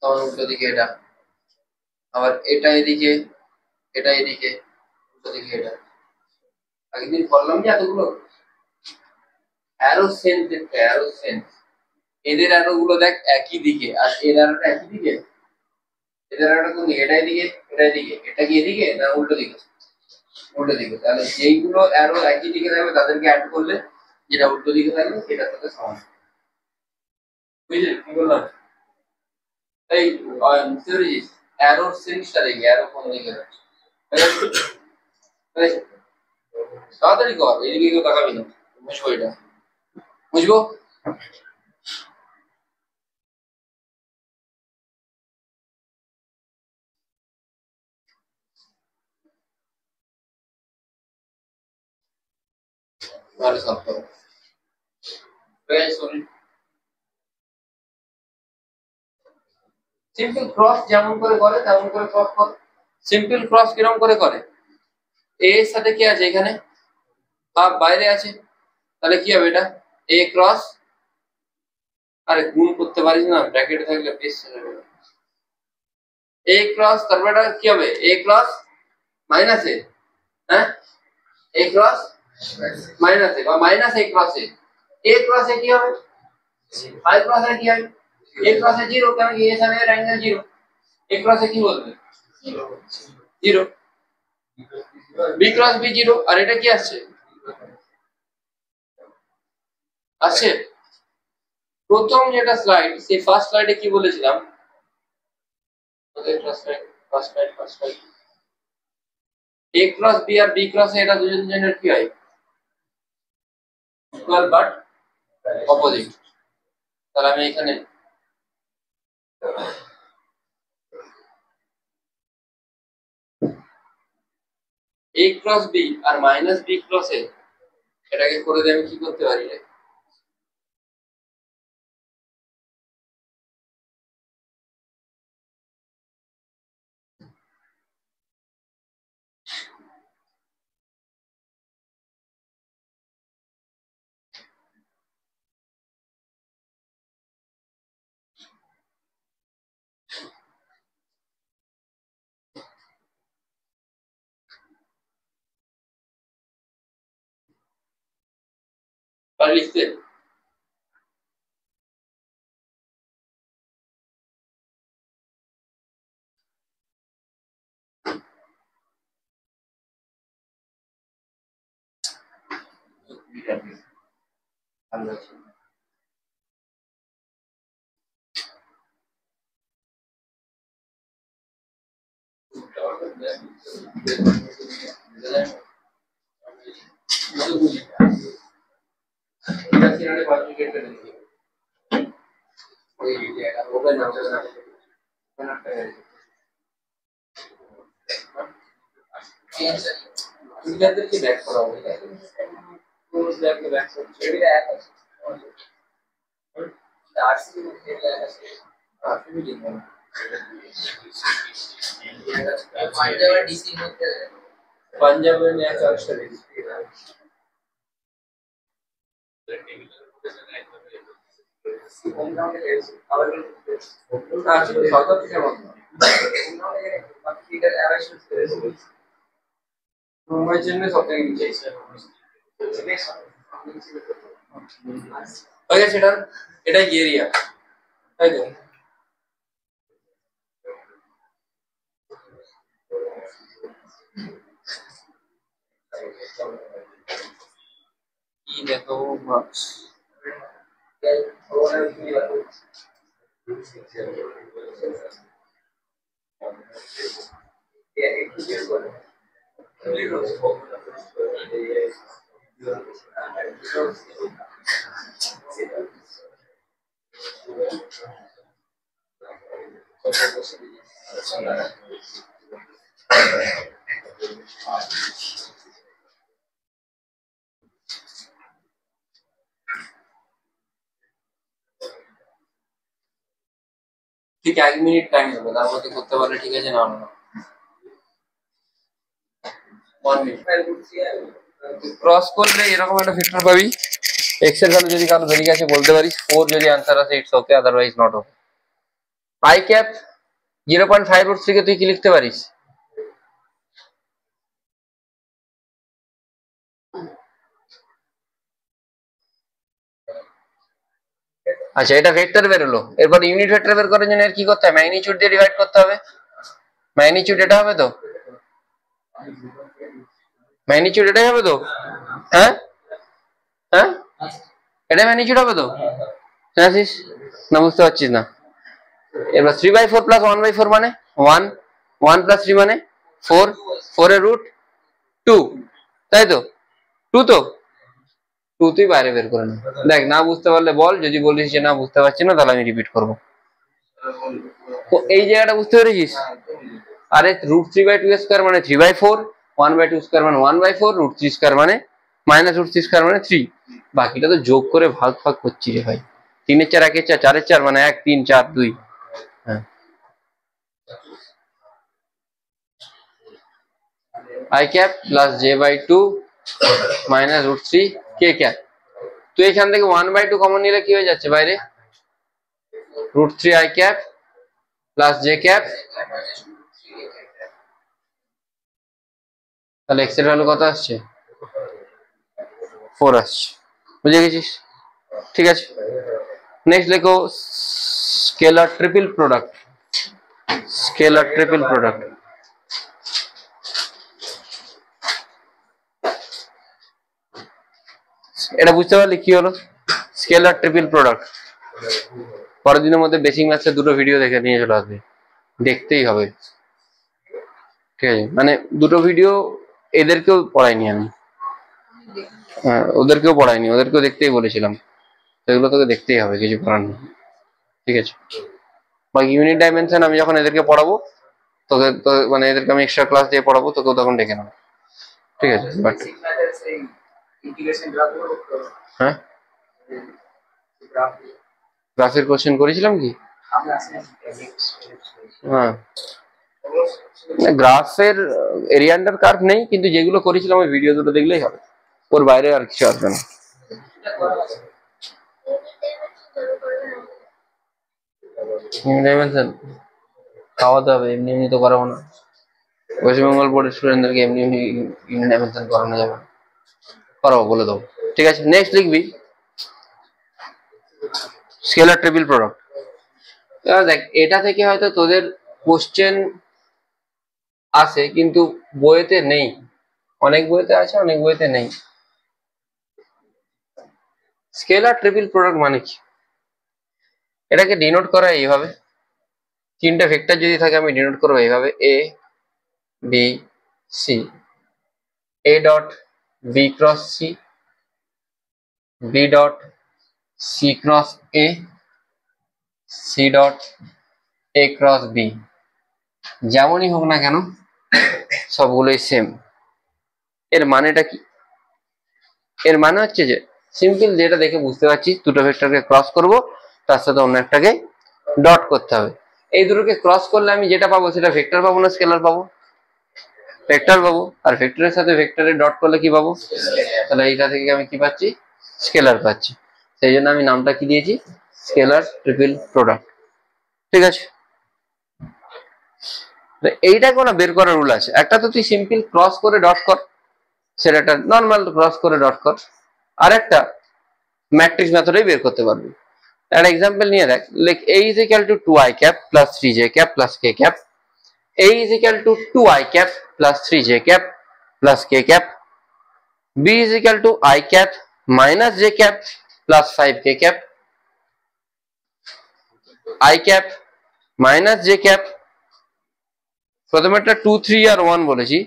তখন উল্টো দিকে এটা, আবার এটা এদিকে, এটা এদিকে, উল্টো দিকে এটা। আগের দিন করলাম যে এতগুলো অ্যারো সেন্স দেখতে, অ্যারো সেন্স, এদের অ্যারো গুলো দেখ একই দিকে, আর এর অ্যারোটা একই দিকে, এদের অ্যারোটা কোন দিকে, এটা এদিকে, এটা এদিকে, এটা কি এদিকে না উল্টো দিকে, উল্টো দিকে। তাহলে যেইগুলো অ্যারো একই দিকে থাকবে তাদেরকে অ্যাড করলে যেটা উল্টো দিকে থাকবে সেটার সাথে সমান। বুঝলি কি বললাম? এই বুঝতে পেরেছিস? অ্যারোর সেন্সটা দেখি, অ্যারো কোন দিকে যাচ্ছে। তাড়াতাড়ি কর, এদিকে কেউ তাকাবি না, বুঝবো এটা, বুঝবো। তাহলে সলভ করো। সিম্পল ক্রস যেমন করে করে তেমন করে ক্রস করো। সিম্পল ক্রস কিরকম করে করে, এ এর সাথে কি আছে এখানে হাফ বাইরে আছে, তাহলে কি হবে এটা এ ক্রস, আরে গুণ করতে পারিস না ব্র্যাকেটে থাকলে বেশ এ ক্রস, তারপর এটা কি হবে এ ক্রস মাইনাস এ, হ্যাঁ এ ক্রস মাইনাস এ বা মাইনাস এ ক্রস এ কি হবে আই ক্রস এ কি হবে এ ক্রস এ 0, কারণ এর সাথে এর অ্যাঙ্গেল 0, এ ক্রস এ কি বলবে 0, বি ক্রস বি 0, আর এটা কি আসছে আসছে প্রথম যেটা স্লাইড সেই ফার্স্ট স্লাইডে কি বলেছিলাম, ফার্স্ট স্লাইড এ ক্রস বি আর বি ক্রস এ এটা দুজনের কি হয় ইকুয়াল বাট অপোজিট, তাহলে আমি এখানে a ক্রস b আর মাইনাস b ক্রস a এটাকে করে দিয়ে আমি কি করতে পারি আর লিখতে কি ব্যাক করা হবে ক্লোজ ব্যাক করছে এটা এক আছে আরসি এটা আছে আরসি লিখব না পাঞ্জাব ডিসি মধ্যে পাঞ্জাবের ম্যাচ আসছে মুম্বাই চেন্নাই সব থেকে নিচে ওকে সেটা এটাই এরিয়া তাই তো কি দেখো মার্কস ঠিক 1 মিনিট টাইম হবে, তার মধ্যে করতে পারলে ঠিক আছে, না না 1 মিনিট ক্রস করলে এরকম একটা ভেক্টর পাবি, x এর ভ্যালু যদি কারো বেরিয়ে গেছে বলতে পারিস 4 যদি आंसर আসে it's okay, otherwise not okay. i cap 0.5 থেকে তুই কি লিখতে পারিস আচ্ছা, এটা ভেক্টর বের হলো, এরপর ইউনিট ভেক্টর বের করার জন্য এর কি করতে হবে ম্যাগনিটিউড দিয়ে ডিভাইড করতে হবে, ম্যাগনিটিউড এটা হবে তো, ম্যাগনিটিউড এটাই হবে তো, হ্যাঁ হ্যাঁ এটা ম্যাগনিটিউড হবে তো, জানিস না বুঝতে পারছিস না, এবার 3/4 প্লাস 1/4 মানে 1, 1 প্লাস 3 মানে 4, 4 এর রুট 2, তাই তো 2 তো 2 তুই বাইরে বের করে নে, দেখ না বুঝতে পারলে বল, যদি বলিস যে না বুঝতে পারছি না তাহলে আমি রিপিট করব। তো এই জায়গাটা বুঝতে পেরেছিস, আরে √3/2 স্কয়ার মানে 3/4, 1/2 স্কয়ার মানে 1/4, √3 স্কয়ার মানে -√3² মানে 3, বাকিটা তো যোগ করে ভাগ ভাগ করছি রে ভাই। 3 এর 4 1 এর 4 4 এর 4 মানে 1 3 4 2। হ্যাঁ, i cap plus j/2 -√3 k cap। তো এখান থেকে 1/2 কমন নিলে কি হয়ে যাচ্ছে বাইরে, √3 i cap plus j cap, তাহলে x এর ভ্যালু কত আসছে, 4 আসছে। বুঝে গেছিস? ঠিক আছে, নেক্সট লেখো scalar triple product. Scalar triple product, এটা বুঝতে পারলি কি হলো স্কেলার ট্রিপল প্রোডাক্ট? পরের দিনের মধ্যে বেসিক ম্যাথসের দুটো ভিডিও দেখে নিয়ে চলে আসবে, দেখতেই হবে। ঠিক আছে, মানে দুটো ভিডিও এদেরকেও পড়াইনি আমি, হ্যাঁ ওদেরকেও পড়াইনি, ওদেরকেও দেখতেই বলেছিলাম, সেগুলো তোকে দেখতেই হবে, কিছু করার নেই। ঠিক আছে, বা ইউনিট ডাইমেনশন আমি যখন এদেরকে পড়াবো তোকে তো মানে এদেরকে আমি এক্সট্রা ক্লাস দিয়ে পড়াবো, তোকেও তখন ডেকে নেবো। ঠিক আছে, বাট হ্যাঁ গ্রাফের কোশ্চেন করেছিলাম কি? হ্যাঁ, গ্রাফের এরিয়া আন্ডার কার্ভ নেই, কিন্তু যেগুলো করেছিলাম ওই ভিডিও দুটো দেখলেই হবে, ওর বাইরে আর কিছু আসবে না। ডাইমেনশন খাওয়াতে হবে, এমনি এমনি তো করাবো না। ওয়েস্ট বেঙ্গল বোর্ডের স্টুডেন্টদেরকে এমনি এমনি ইউনিট ডাইমেনশন করানো যাবে, করাবো বলে দেবো। ঠিক আছে, নেক্সট লিখবি স্কেলার ট্রিপল প্রোডাক্ট। দেখ এটা থেকে হয়তো তোদের কোশ্চেন আসে, কিন্তু বইয়েতে নেই, অনেক বইতে আছে অনেক বইতে নেই। স্কেলার ট্রিপল প্রোডাক্ট মানে কি? এটাকে ডিনোট করা এইভাবে, তিনটা ভেক্টর যদি থাকে আমি ডিনোট করবো এইভাবে, A B C, A dot B cross C, B dot C cross A, C dot A cross B. যেমনই হোক না কেন সবগুলোই সেম। এর মানেটা কি? এর মানে হচ্ছে যে সিম্পল, যেটা দেখে বুঝতে পারছি, দুটো ভেক্টরকে ক্রস করব, তার সাথে অন্য একটাকে ডট করতে হবে। এই দুটোকে ক্রস করলে আমি যেটা পাবো সেটা ভেক্টর পাবো না স্কেলার পাবো? ভেক্টর পাবো। আর ভেক্টরের সাথে ভেক্টরে ডট করলে কি পাবো? তাহলে এইটা থেকে আমি কি পাচ্ছি? স্কেলার পাচ্ছি। সেই জন্য আমি নামটা কি দিয়েছি? Scalar triple product. ঠিক আছে, এইটা কোনো বের করার রুল আছে? একটা তো তুই সিম্পল ক্রস করে ডট কর, সেটা একটা নর্মাল ক্রস করে ডট কর, আর একটা ম্যাট্রিক্স মেথডেই বের করতে পারবি। একটা এক্সাম্পল নিয়ে দেখ, লেখ a is equal to 2i cap plus 3j cap plus k cap, a is equal to 2i cap plus 3j cap plus k cap, b is equal to I cap minus j cap plus 5k cap, I cap minus j cap, প্রথমে একটা 2 3 আর 1 বলেছি,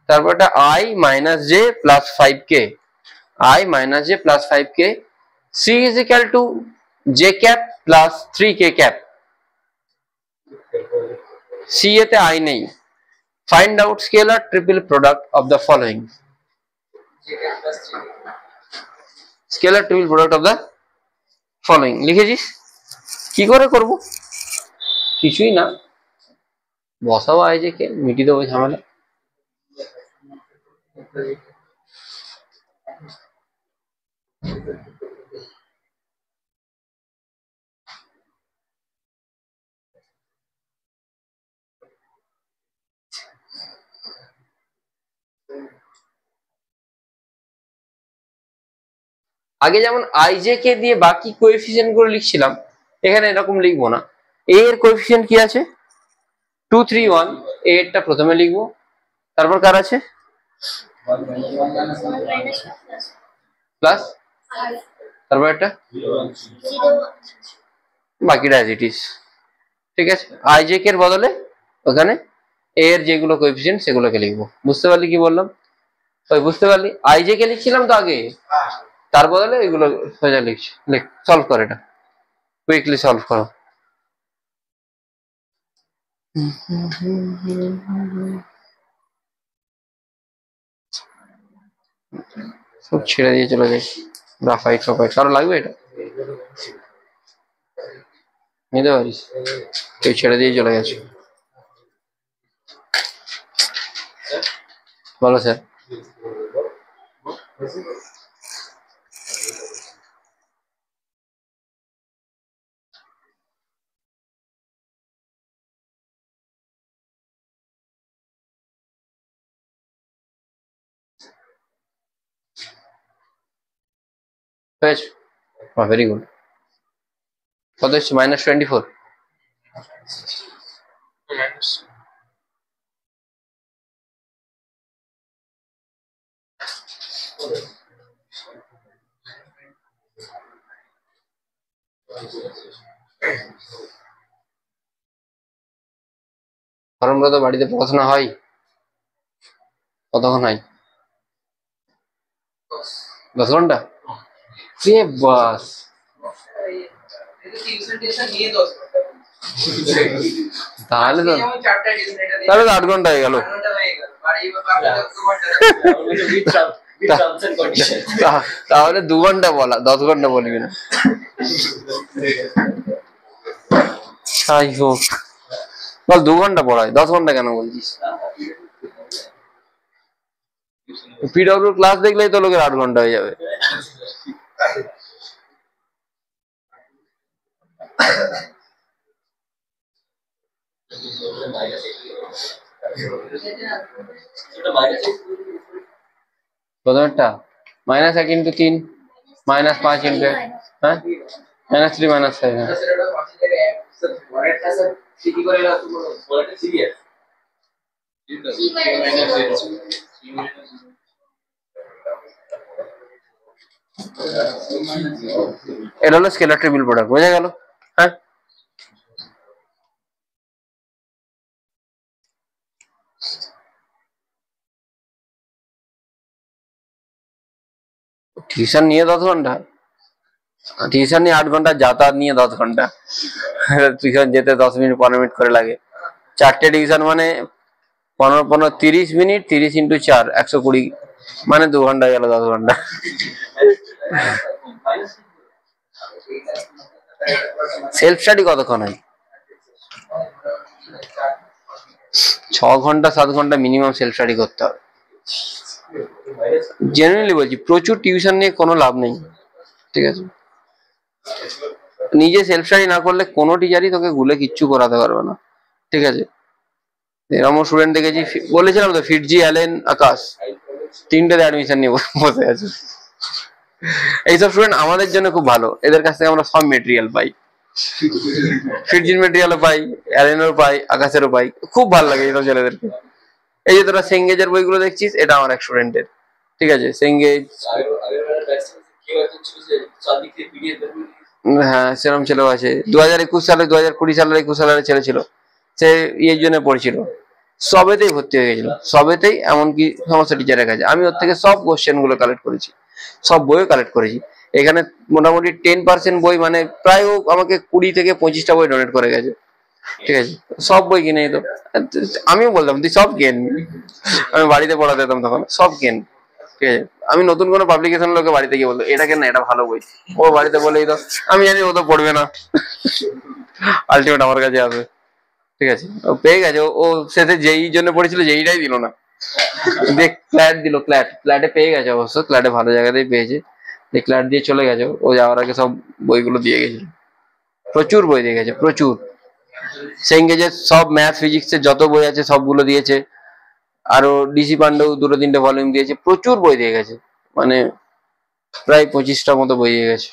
তারপর একটা I minus j plus 5k, I minus j plus 5k, c is equal to j cap plus 3k cap, c এতে I নেই। Find out scalar triple product of the following. Scalar triple product of the following লিখেছিস? কি করে করব? কিছুই না, বসাবো i j কে, মিটিয়ে দেবো ঝামেলা। আগে যেমন i j কে দিয়ে বাকি কোএফিসিয়েন্ট গুলো লিখছিলাম, এখানে এরকম লিখবো না। a এর কোএফিসিয়েন্ট কি আছে? 2 3 1, a এরটা প্রথমে লিখবো, তারপর কার আছে প্লাস, তারপর একটা, বাকিটা অ্যাজ ইট ইজ। ঠিক আছে, i j কে এর বদলে ওখানে a এর যেগুলো কোএফিসিয়েন্ট সেগুলোকে লিখবো। বুঝতে পারলি কি বললাম? ওই বুঝতে পারলি, i j কে লিখছিলাম তো আগে, তার বদলে এগুলো সোজা লিখছি। লিখ, সলভ কর, এটা কুইকলি সলভ করো। সব ছেড়ে দিয়ে চলে যাই। গ্রাফাইট ফাফাইট কারো লাগবে এটা নিতে পারিস, কেউ ছেড়ে দিয়ে চলে গেছে। বলো স্যার। হয়েছে, ভেরি গুড। কত এসছে? -24। গরমটা তো বাড়িতে পড়াশোনা হয় কতক্ষণ হয়? 10 ঘন্টা? বাস তাহলে তো 8 ঘন্টা হয়ে গেল। তাহলে 2 ঘন্টা বলা, 10 ঘন্টা বলবি না। যাই হোক, বল 2 ঘন্টা পড়ায়, 10 ঘন্টা কেন বলছিস? পিডব্লিউ ক্লাস দেখলেই তো লোকের 8 ঘন্টা হয়ে যাবে। প্রথমেরটা -1 ইন্টু 3 -5 ইন্টু, হ্যাঁ -3 -5, হ্যাঁ। এটা হলো স্কেলার ট্রিপল প্রোডাক্ট, বোঝা গেল? হ্যাঁ, টিউশন নিয়ে 10 ঘন্টা? টিউশন নিয়ে 8 ঘন্টা, যাতায়াত নিয়ে 10 ঘন্টা। টিউশন যেতে 10 মিনিট 15 মিনিট করে লাগে। 4টে টিউশন মানে 15 15 30 মিনিট, 30 ইন্টু 4 120, মানে 2 ঘন্টা গেল, 10 ঘন্টা। সেলফ স্টাডি কতক্ষণ হয়? 6 ঘন্টা 7 ঘন্টা মিনিমাম সেলফ স্টাডি করতে হবে। জেনারেলি বলছি, প্রচুর টিউশন নিয়ে কোনো লাভ নেই, ঠিক আছে? নিজে সেলফ স্টাডি না করলে কোনো টিচারই তোকে গুলে কিচ্ছু করাতে পারবে না, ঠিক আছে? এরকম স্টুডেন্ট দেখেছি, বলেছিলাম তো, ফিটজি, অ্যালেন, আকাশ, 3টেতে অ্যাডমিশন নিয়ে বসে আছে। এইসব স্টুডেন্ট আমাদের জন্য খুব ভালো, এদের কাছ থেকে আমরা সব মেটেরিয়াল পাই। ফিটজির মেটেরিয়ালও পাই, অ্যালেনেরও পাই, আকাশেরও পাই। খুব ভালো লাগে এইসব ছেলেদেরকে। এই যে তোরা সেঙ্গেজের বইগুলো দেখছিস, এটা আমার এক স্টুডেন্টের, ঠিক আছে? সেঙ্গেজ, হ্যাঁ সেরকম ছেলেও আছে। 2021 সালে, 2020 সালের 21 সালের ছেলে ছিল, সে ইয়ের জন্য পড়ছিল, সবেতেই ভর্তি হয়ে গেছিল, সবেতেই, এমনকি সমস্ত টিচারের কাছে আমি ওর থেকে সব কোশ্চেন গুলো কালেক্ট করেছি, সব বইও কালেক্ট করেছি। এখানে মোটামুটি 10% বই, মানে প্রায় ও আমাকে 20 থেকে 25টা বই ডোনেট করে গেছে, ঠিক আছে? সব বই কিনে তো আমিও বলতাম তুই সব কেন, আমি বাড়িতে পড়াতে যেতাম তখন, সব কেন, ঠিক আছে? আমি নতুন কোনো পাবলিকেশন লোকে বাড়িতে গিয়ে বলতো এটা কেন, এটা ভালো বই, ও বাড়িতে বলেই তো, আমি জানি ও তো পড়বে না, আলটিমেট আমার কাছে আসবে, ঠিক আছে? ও পেয়ে গেছে, ও শেষে যেই জন্য পড়েছিল, যেইটাই দিল না, দেখ ক্ল্যাট দিল, ক্ল্যাটে পেয়ে গেছে, অবশ্য ক্ল্যাটে ভালো জায়গাতেই পেয়েছে, যে ক্ল্যাট দিয়ে চলে গেছে। ও যাওয়ার আগে সব বইগুলো দিয়ে গেছিল, প্রচুর বই দিয়ে গেছে, প্রচুর। সেঙ্গেজের সব ম্যাথ ফিজিক্সের যত বই আছে সবগুলো দিয়েছে, আরো ডিসি পান্ডেও 2-3টে ভলিউম দিয়েছে, প্রচুর বই দিয়ে গেছে, মানে প্রায় 25টা মতো বই দিয়ে গেছে।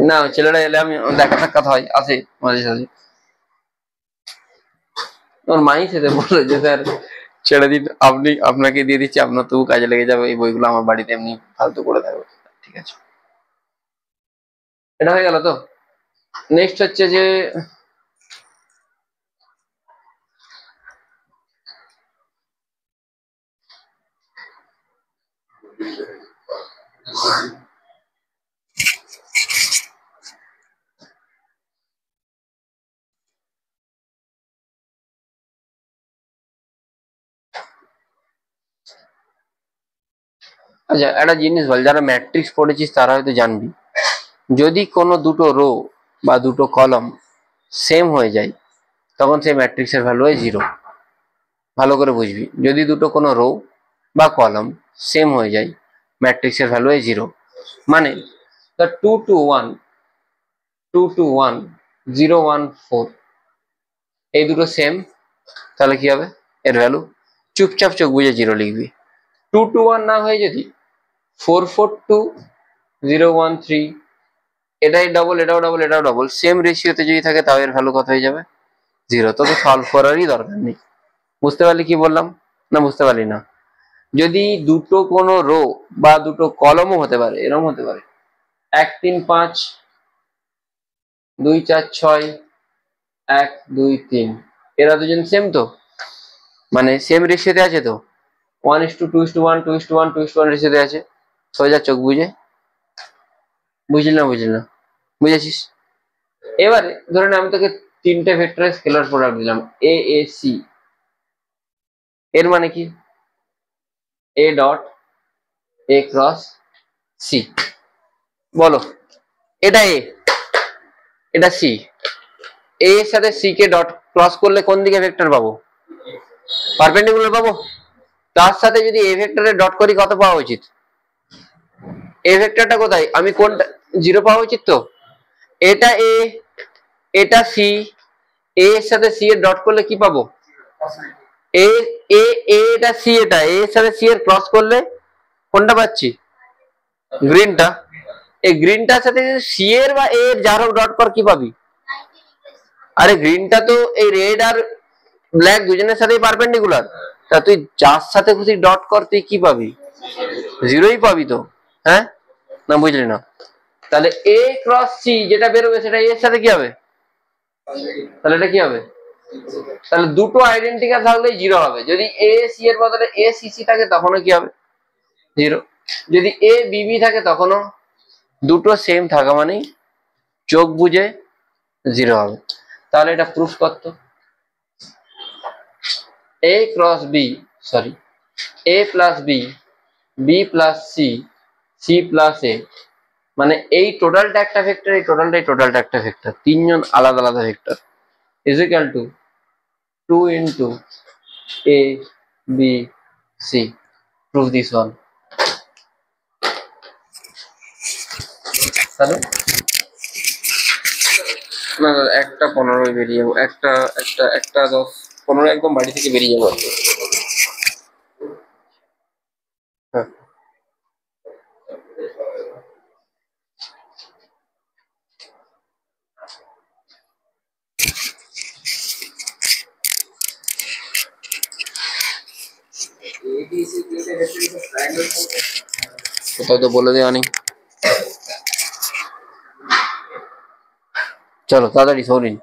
না ছেলেরা এলে আমি দেখা সাক্ষাৎ হয়, আসে মাঝে সাঝে। ওর মাই সেটা বলে যে স্যার ছেড়ে দিন, আপনি, আপনাকে দিয়ে দিচ্ছি, আপনার তবু কাজে লেগে যাবে, এই বইগুলো আমার বাড়িতে এমনি ফালতু করে থাকবে। ঠিক আছে, এটা হয়ে গেল তো। নেক্সট হচ্ছে যে আচ্ছা একটা জিনিস বল, যারা ম্যাট্রিক্স পড়েছিস তারা হয়তো জানবি, যদি কোনো দুটো রো বা দুটো কলম সেম হয়ে যায় তখন সেই ম্যাট্রিক্সের ভ্যালু হয় 0। ভালো করে বুঝবি, যদি দুটো কোনো রো বা কলম সেম হয়ে যায় ম্যাট্রিক্সের ভ্যালু হয় 0। মানে the 2 to 1 2 to 1 0 1 4 এই দুটো সেম, তাহলে কি হবে এর ভ্যালু? চুপচাপ চোখ বুঝে 0 লিখবি। 2 to 1 না হয়ে যদি 4 4 2 0 1 3, এটাই ডবল এটাও ডবল এটাও ডবল, সেম রেশিওতে যদি থাকে তাও এর ভ্যালু কত হয়ে যাবে? 0। তো সলভ করারই দরকার নেই। বুঝতে পারলি কি বললাম? না বুঝতে পারলি না? যদি দুটো কোনো রো বা দুটো কলমও হতে পারে, এরকম হতে পারে 1 3 5 2 4 6 1 2 3, এরা দুজন সেম তো, মানে সেম রেশিওতে আছে তো, 1:2:1 2:1 2:1 রেশিওতে আছে, সোজা চোখ বুঝে। বুঝলি না বুঝলি না? বুঝেছিস? এবারে ধরে নে আমি তোকে তিনটে ভেক্টরের স্কেলার প্রোডাক্ট দিলাম এ এ সি, এর মানে কি? A dot A cross C. বলো, এটা এ, এটা সি, এ এর সাথে সি কে ডট ক্রস করলে কোন দিকে ভেক্টর পাবো? পারপেন্ডিকুলার পাবো। তার সাথে যদি এ ভেক্টরে ডট করি কত পাওয়া উচিত? এ ভেক্টরটা কোথায়, আমি কোনটা 0 পাওয়া উচিত তো। এটা এ, এটা সি, এ এর সাথে সি এর ডট করলে কি পাবো? এ এ এ এটা সি, এটা এ এর সাথে সি এর ক্রস করলে কোনটা পাচ্ছি? গ্রিনটা। এই গ্রিনটার সাথে সি এর বা এ এর যার হোক ডট কর, কি পাবি? আরে গ্রিনটা তো এই রেড আর ব্ল্যাক দুজনের সাথেই পারপেন্ডিকুলার, তা তুই যার সাথে খুশি ডট কর তুই কি পাবি? 0ই পাবি তো। হ্যাঁ না বুঝলি না? তাহলে এ ক্রস সি যেটা বেরোবে সেটা এর সাথে কি হবে? তাহলে এটা কি হবে? তাহলে দুটো আইডেন্টিক্যাল থাকলেই 0 হবে। যদি এ সি এর বদলে এ সি সি থাকে তখনও কি হবে? 0। যদি এ বি বি থাকে তখনও। দুটো সেম থাকা মানেই চোখ বুঝে 0 হবে। তাহলে এটা প্রুফ করতো A cross B, sorry, A plus B, B plus C, C plus A, মানে এই টোটালটা একটা ভেক্টর, এই টোটালটা একটা ভেক্টর, তিনজন আলাদা আলাদা vector, is equal two 2 into a b c। prove this one। তাহলে না না, একটা 15 বেরিয়ে যাবো, একটা একটা একটা 10 15 একদম বাড়ি থেকে বেরিয়ে যাবো। হ্যাঁ কোথাও তো বলে দেওয়া নেই। চলো তাড়াতাড়ি সরিন।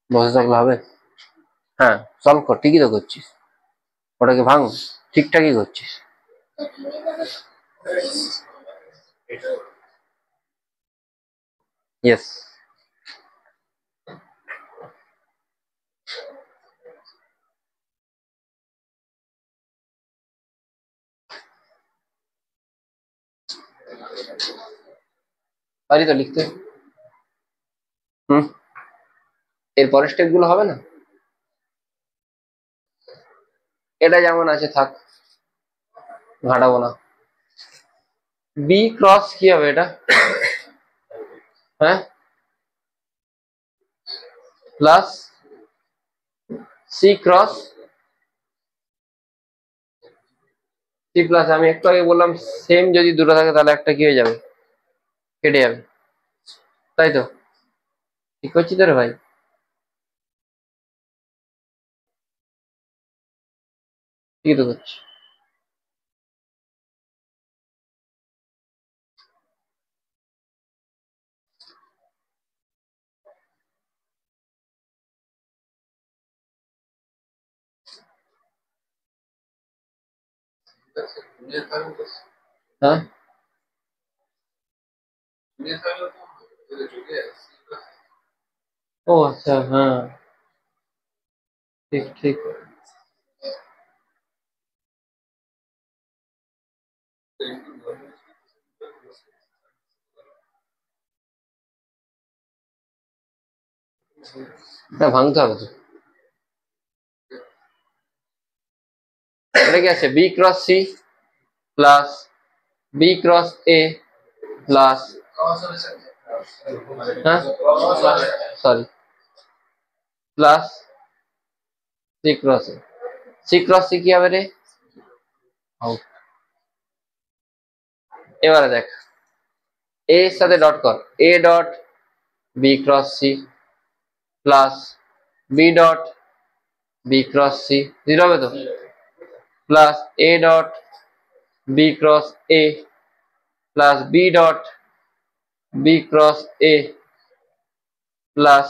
বসে থাকলে হবে? হ্যাঁ, সলভ কর, ঠিকই তো করছিস, ওটাকে ভাঙ, ঠিকঠাকই করছিস। ইয়েস। পারি তো লিখতে। এর পরের স্টেপ গুলো হবে না, এটা যেমন আছে থাক, ঘাটাবো না। বি ক্রস কি হবে এটা? হ্যাঁ, plus C cross C plus, আমি একটু আগে বললাম সেম যদি দুটো থাকে তাহলে একটা কি হয়ে যাবে, কেটে যাবে, তাই তো? ঠিক করছি তো রে ভাই? ঠিক তো করছি। হ্যাঁ, ও আচ্ছা, হ্যাঁ, ঠিক ঠিক। হ্যাঁ, ভাঙতে হবে তো। এটা কি আছে? B cross C plus B cross A plus, হ্যাঁ sorry, plus C cross A. C cross C কি হবে রে? আউট। এবারে দেখ, এ এর সাথে ডট কর, A dot B cross C plus B dot B cross C, zero হবে তো, plus A dot B cross A plus B dot B cross A plus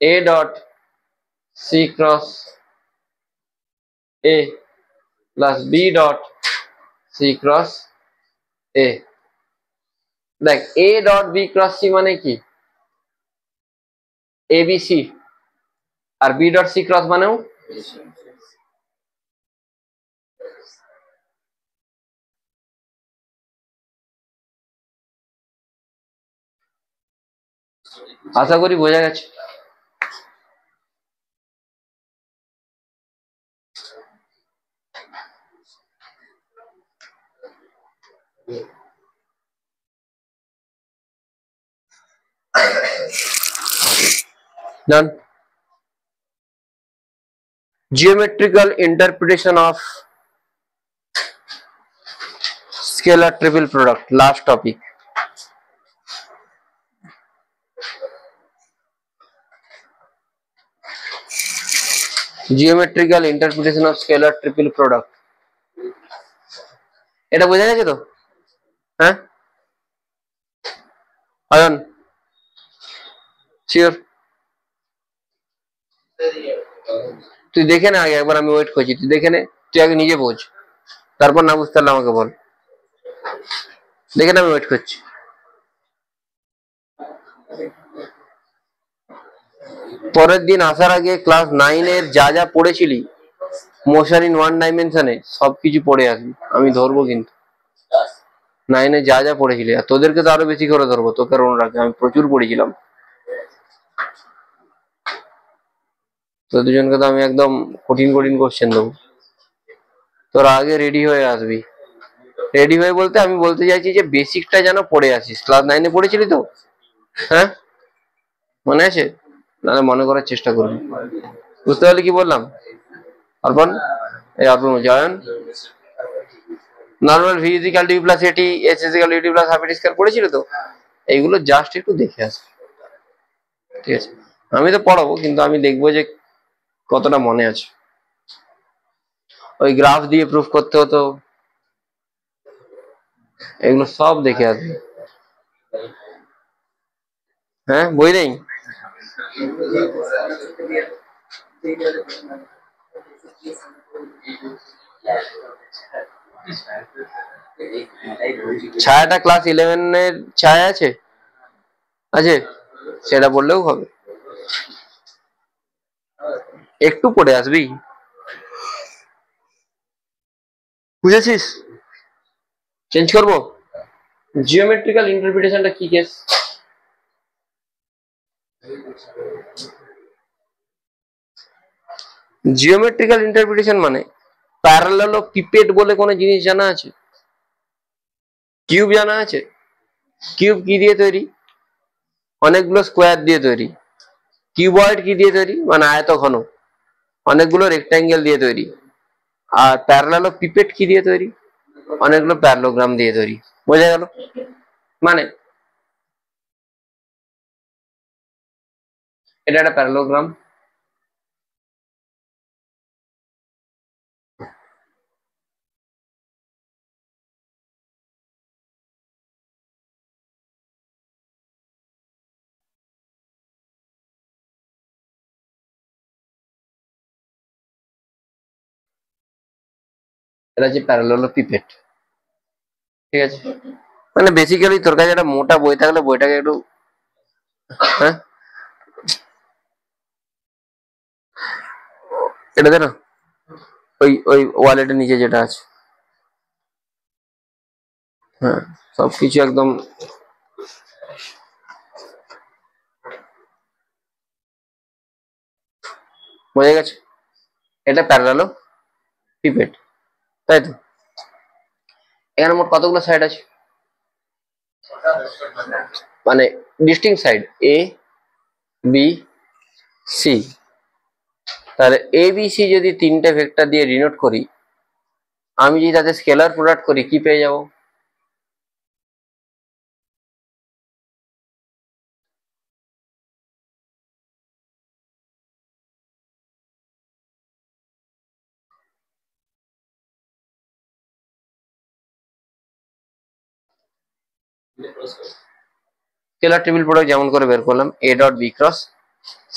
A dot C cross A plus B dot C cross A. দেখ, A dot B cross C মানে কি? A B C, আর B dot C cross মানেও আশা করি বোঝা গেছে। Done. Geometrical interpretation of scalar triple product, last topic. Geometrical interpretation of scalar triple product. এটা বোঝা গেছে তো? হ্যাঁ, আয়ন শিওর? তুই দেখে নে আগে একবার, আমি ওয়েট করছি, তুই দেখে নে, তুই আগে নিজে বোঝ, তারপর না বুঝতে পারলে আমাকে বল। দেখে নে, আমি ওয়েট করছি। পরের দিন আসার আগে ক্লাস 9 এর যা যা পড়েছিলি মোশন ইন ওয়ান ডাইমেনশনে সবকিছু পড়ে আসবি, আমি ধরবো কিন্তু। 9 এ যা যা পড়েছিলি, আর তোদেরকে তো আরো বেশি করে ধরবো, তোকে আর রাখে, আমি প্রচুর পড়েছিলাম। তো দুজনকে তো আমি একদম কঠিন কঠিন কোশ্চেন দেবো, তোরা আগে রেডি হয়ে আসবি। রেডি হয়ে বলতে আমি বলতে চাইছি যে বেসিকটা যেন পড়ে আসিস। ক্লাস 9 এ পড়েছিলি তো? হ্যাঁ, মনে আছে? নাহলে মনে করার চেষ্টা করবি। বুঝতে পারলি কি বললাম? অর্পণ, এই অর্পণ জয়ন, normal V is equal to U plus AT, S is equal to UT plus half AT square পড়েছিল তো? এইগুলো জাস্ট একটু দেখে আসবে, ঠিক আছে? আমি তো পড়াবো, কিন্তু আমি দেখবো যে কতটা মনে আছে। ওই গ্রাফ দিয়ে প্রুফ করতে হতো, এগুলো সব দেখে আসবে। হ্যাঁ বই নেই? ছায়াটা ক্লাস 11 ছায়া আছে? আছে, সেটা বললেও হবে। একটু পড়ে আসবি, বুঝেছিস? চেঞ্জ করবো। জিওমেট্রিক্যাল ইন্টারপ্রিটেশনটা কি কেস? জিওমেট্রিক্যাল ইন্টারপ্রিটেশন মানে প্যারালেলোপিপেড বলে কোনো জিনিস জানা আছে? কিউব জানা আছে? কিউব কি দিয়ে তৈরি? অনেকগুলো স্কোয়ার দিয়ে তৈরি। কিউবয়েড কি দিয়ে তৈরি? মানে আয়তঘন। অনেকগুলো রেক্টাঙ্গেল দিয়ে তৈরি। আর প্যারালেলোপিপেড কি দিয়ে তৈরি? অনেকগুলো প্যারালোগ্রাম দিয়ে তৈরি। বোঝা গেল? মানে এটা একটা প্যারালোগ্রাম, এটা হচ্ছে প্যারালেলোপিপেড। ঠিক আছে, মানে বেসিক্যালি তোর কাছে একটা মোটা বই থাকলে বইটাকে একটু, হ্যাঁ এটা দে না, ওই ওই ওয়ালেটের নিচে যেটা আছে। হ্যাঁ, সবকিছু একদম বোঝা গেছে। এটা প্যারালেলোপিপেড, তাই তো? এখানে মোট কতগুলো সাইড আছে? মানে ডিস্টিংক্ট সাইড এ বি সি। তাহলে এ বি সি যদি তিনটে ভেক্টর দিয়ে ডিনোট করি, আমি যদি তাদের স্কেলার প্রোডাক্ট করি কি পেয়ে যাব? স্কেলার টেবিল প্রোডাক্ট যেমন করে বের করলাম A dot B cross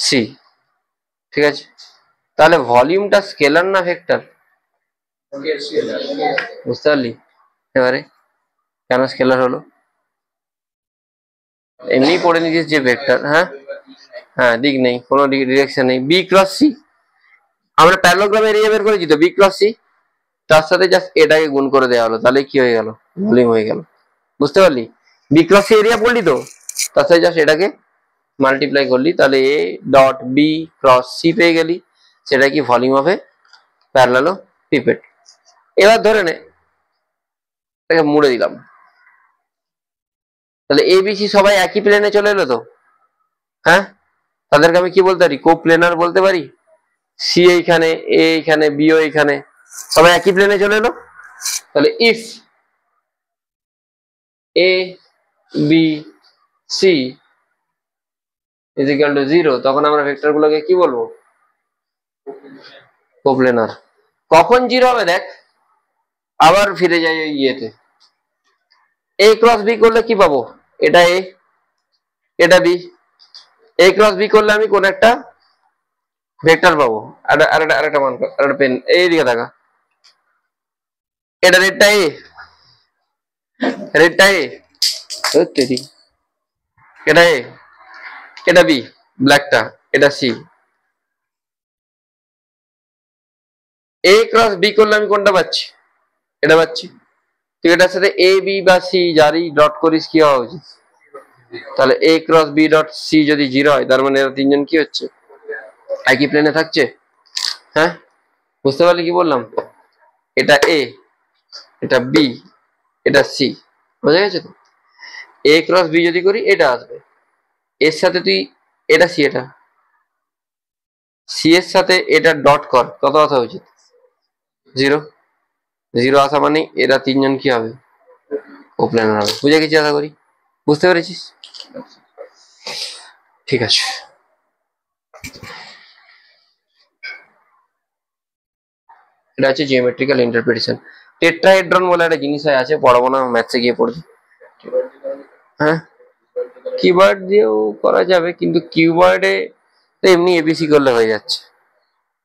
C. ঠিক আছে, তাহলে ভলিউমটা স্কেলার না ভেক্টর? বুঝতে পারলি এবারে কেন স্কেলার হলো? এমনি পড়ে নিয়েছিস যে ভেক্টর, হ্যাঁ হ্যাঁ, দিক নেই, কোনো ডিরেকশন নেই। বি ক্রস সি, আমরা প্যারালোগ্রাম এরিয়া বের করেছি তো, বি ক্রস সি, তার সাথে জাস্ট এটাকে গুণ করে দেওয়া হলো, তাহলে কি হয়ে গেল? ভলিউম হয়ে গেল। বুঝতে পারলি? বি ক্রস সি এরিয়া পড়লি তো, তার সাথে জাস্ট এটাকে মাল্টিপ্লাই করলি, তাহলে A dot B cross C পেয়ে গেলি, সেটা কি ভলিউম হবে প্যারালেলোপিপেড। এবার ধরে নে এটাকে মুড়ে দিলাম, তাহলে এ বি সি সবাই একই প্লেনে চলে এলো তো, হ্যাঁ? তাদেরকে আমি কি বলতে পারি? কোপ্লেনার বলতে পারি। সি এইখানে, এ এইখানে, বি ও এইখানে, সবাই একই প্লেনে চলে এলো। তাহলে if A B C is equal to 0, তখন আমরা ভেক্টর গুলোকে কি বলবো? কোপ্লেনার। কখন 0 হবে দেখ, আবার ফিরে যাই ওই ইয়েতে। এ ক্রস বি করলে কি পাবো? এটা এ, এটা বি। এ ক্রস বি করলে আমি কোন একটা ভেক্টর পাবো। আরেকটা মান, আরেকটা পেন এইদিকে থাকা, এটা রেডটা এ, রেডটা এ, এটা এ, এটা বি, ব্ল্যাকটা, এটা সি। এ ক্রস বি করলে আমি কোনটা পাচ্ছি? এটা পাচ্ছি। তুই এটার সাথে এ বি বা সি যারই ডট করিস কি হওয়া উচিত? তাহলে এ ক্রস বি ডট সি যদি 0 হয়, তার মানে এরা তিনজন কি হচ্ছে? একই প্লেনে থাকছে। হ্যাঁ, বুঝতে পারলি কি বললাম? এটা এ, এটা বি, এটা সি। বোঝা গেছে তো? এ ক্রস বি যদি করি এটা আসবে, এর সাথে তুই এটা সি, এটা সি এর সাথে এটা ডট কর, কত আসা উচিত? 0। 0 আসা মানে এরা তিনজন কি হবে? কোপ্লেনার হবে। বুঝে গেছি আশা করি, বুঝতে পেরেছিস? ঠিক আছে, এটা হচ্ছে জিওমেট্রিক্যাল ইন্টারপ্রিটেশন। টেট্রাহেড্রন বলে একটা জিনিস আছে, পড়াবো না, ম্যাথসে গিয়ে পড়বি। হ্যাঁ, কিওয়ার্ড দিয়েও করা যাবে, কিন্তু কিওয়ার্ডে তো এমনি এবিসি করলে হয়ে যাচ্ছে,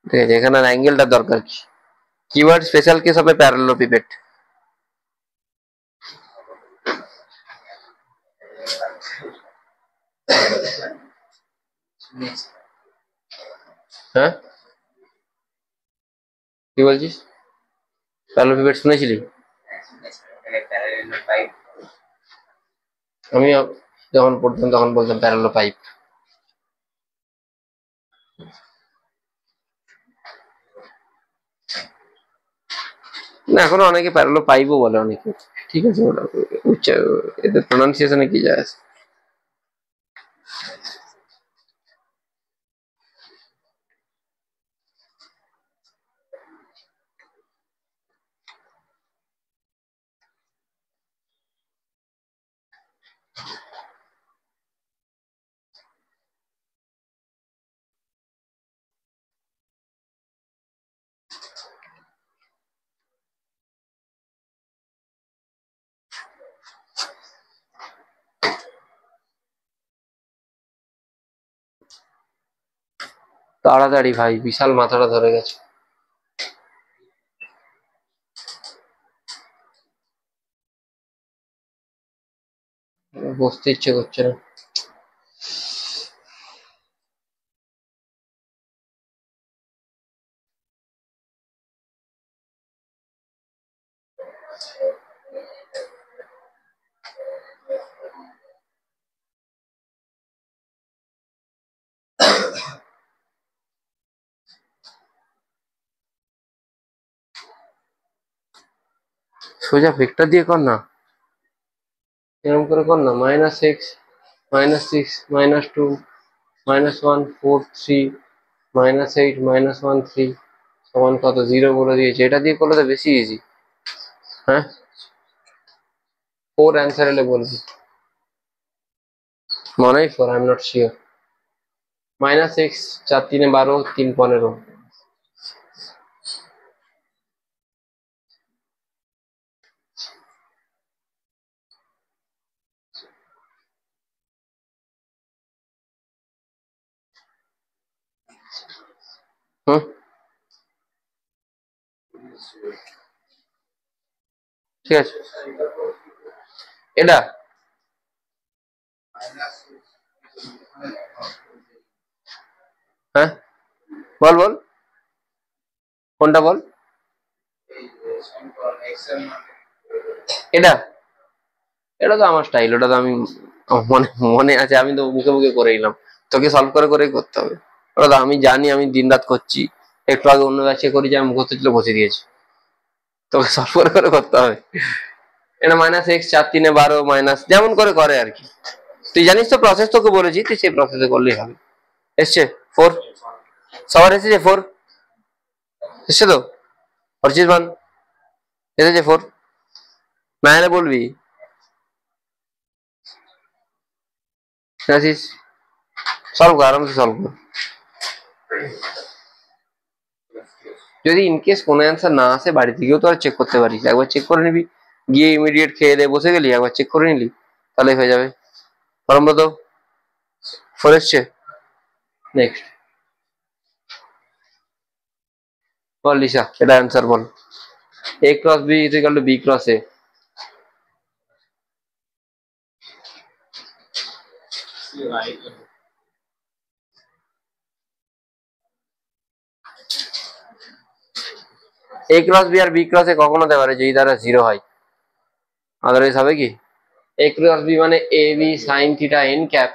ঠিক আছে। এখানে অ্যাঙ্গেলটা দরকার কি? কিওয়ার্ড স্পেশাল কেস হবে প্যারালেলোপিপেড। হ্যাঁ, কি বলছিস? প্যারালেলোপিপেড শুনেছিলি? আমি যখন পড়তাম তখন বলতাম প্যারালো পাইপ। না, এখনো অনেকে প্যারালো পাইপও বলে অনেকে, ঠিক আছে। ওটা এদের প্রোনাউন্সিয়েশনে কি যায় আসে। তাড়াতাড়ি ভাই, বিশাল মাথাটা ধরে গেছে, বসতে ইচ্ছে করছে না। সোজা ভেক্টর দিয়ে কর না, এরকম করে কর না। -x, -6, -2, -1, 4, 3, -8, -1, 3 সমান কত? 0 বলে দিয়েছে। এটা দিয়ে করলে তো বেশি ইজি। হ্যাঁ, 4 অ্যান্সার এলে বলবি। মনে হয় 4, I am not sure. -x, 4 3 12, 3 15। হুম, ঠিক আছে। এটা হ্যাঁ, বল বল, কোনটা বল? এটা এটা তো আমার স্টাইল, ওটা তো আমি আমার মনে মনে আছে, আমি তো মুখে মুখে করে নিলাম। তোকে সলভ করে করেই করতে হবে। ওটা তো আমি জানি, আমি দিন রাত করছি। একটু আগে অন্য ব্যাচে করি, যে আমি মুখস্থ ছিল বসে দিয়েছি, তোকে সলভ করে করে করতে হবে। এটা -x, 4 3 12 মাইনাস, যেমন করে করে আর কি। তুই জানিস তো প্রসেস, তোকে বলেছি, তুই সেই প্রসেসে করলেই হবে। এসছে 4, সবার এসেছে 4, এসছে তো? অর্চিত মান এসেছে 4, না এলে বলবি। আসিস, সলভ কর, আরামসে সলভ কর। যদি ইনকেস কোনো অ্যান্সার না আসে, বাড়ি থেকেও তো আর চেক করতে পারিস, একবার চেক করে নিবি, গিয়ে ইমিডিয়েট খেয়ে দিয়ে বসে গেলি, একবার চেক করে নিলি, তাহলে হয়ে যাবে। ফর্মুলা তো 4 এসছে। নেক্সট বল লিসা, এটা অ্যান্সার বল। a cross b is equal to b cross a। a cross b আর b ক্রস a কখন হতে পারে? যেই দ্বারা 0 হয়, আদারওয়াইজ হবে কি? a ক্রস b মানে a b sin theta n cap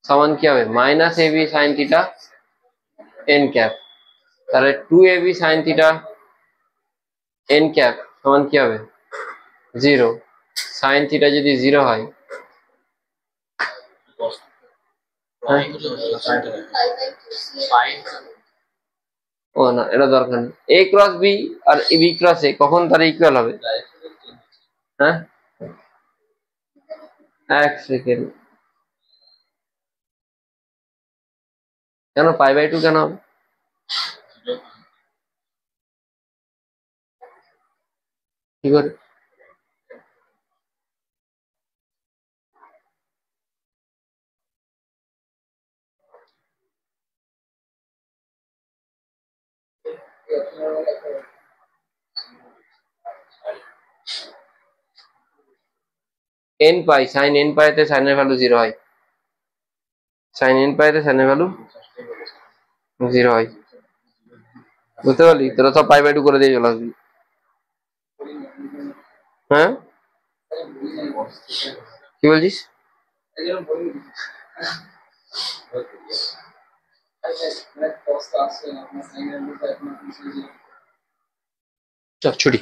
সমান কি হবে? Minus a b sin theta n cap. তাহলে 2ab sin theta n cap সমান কি হবে? 0। sin থিটা যদি 0 হয়, ও না, এটা দরকার নেই। a ক্রস b আর b ক্রস a কখন তার ইকুয়াল হবে? হ্যাঁ, 1 সেকেন্ড। কেন π/2 কেন হবে? কি করে? এন পাই, সাইন এন পাইতে সাইনের ভ্যালু 0 হয়, সাইন এন পাইতে সাইনের ভ্যালু 0 হয়। বুঝতে পারলি? তোরা সব পাই বাই 2 করে দিয়ে চলে আসবি। হ্যাঁ কি বলছিস? ছুটি।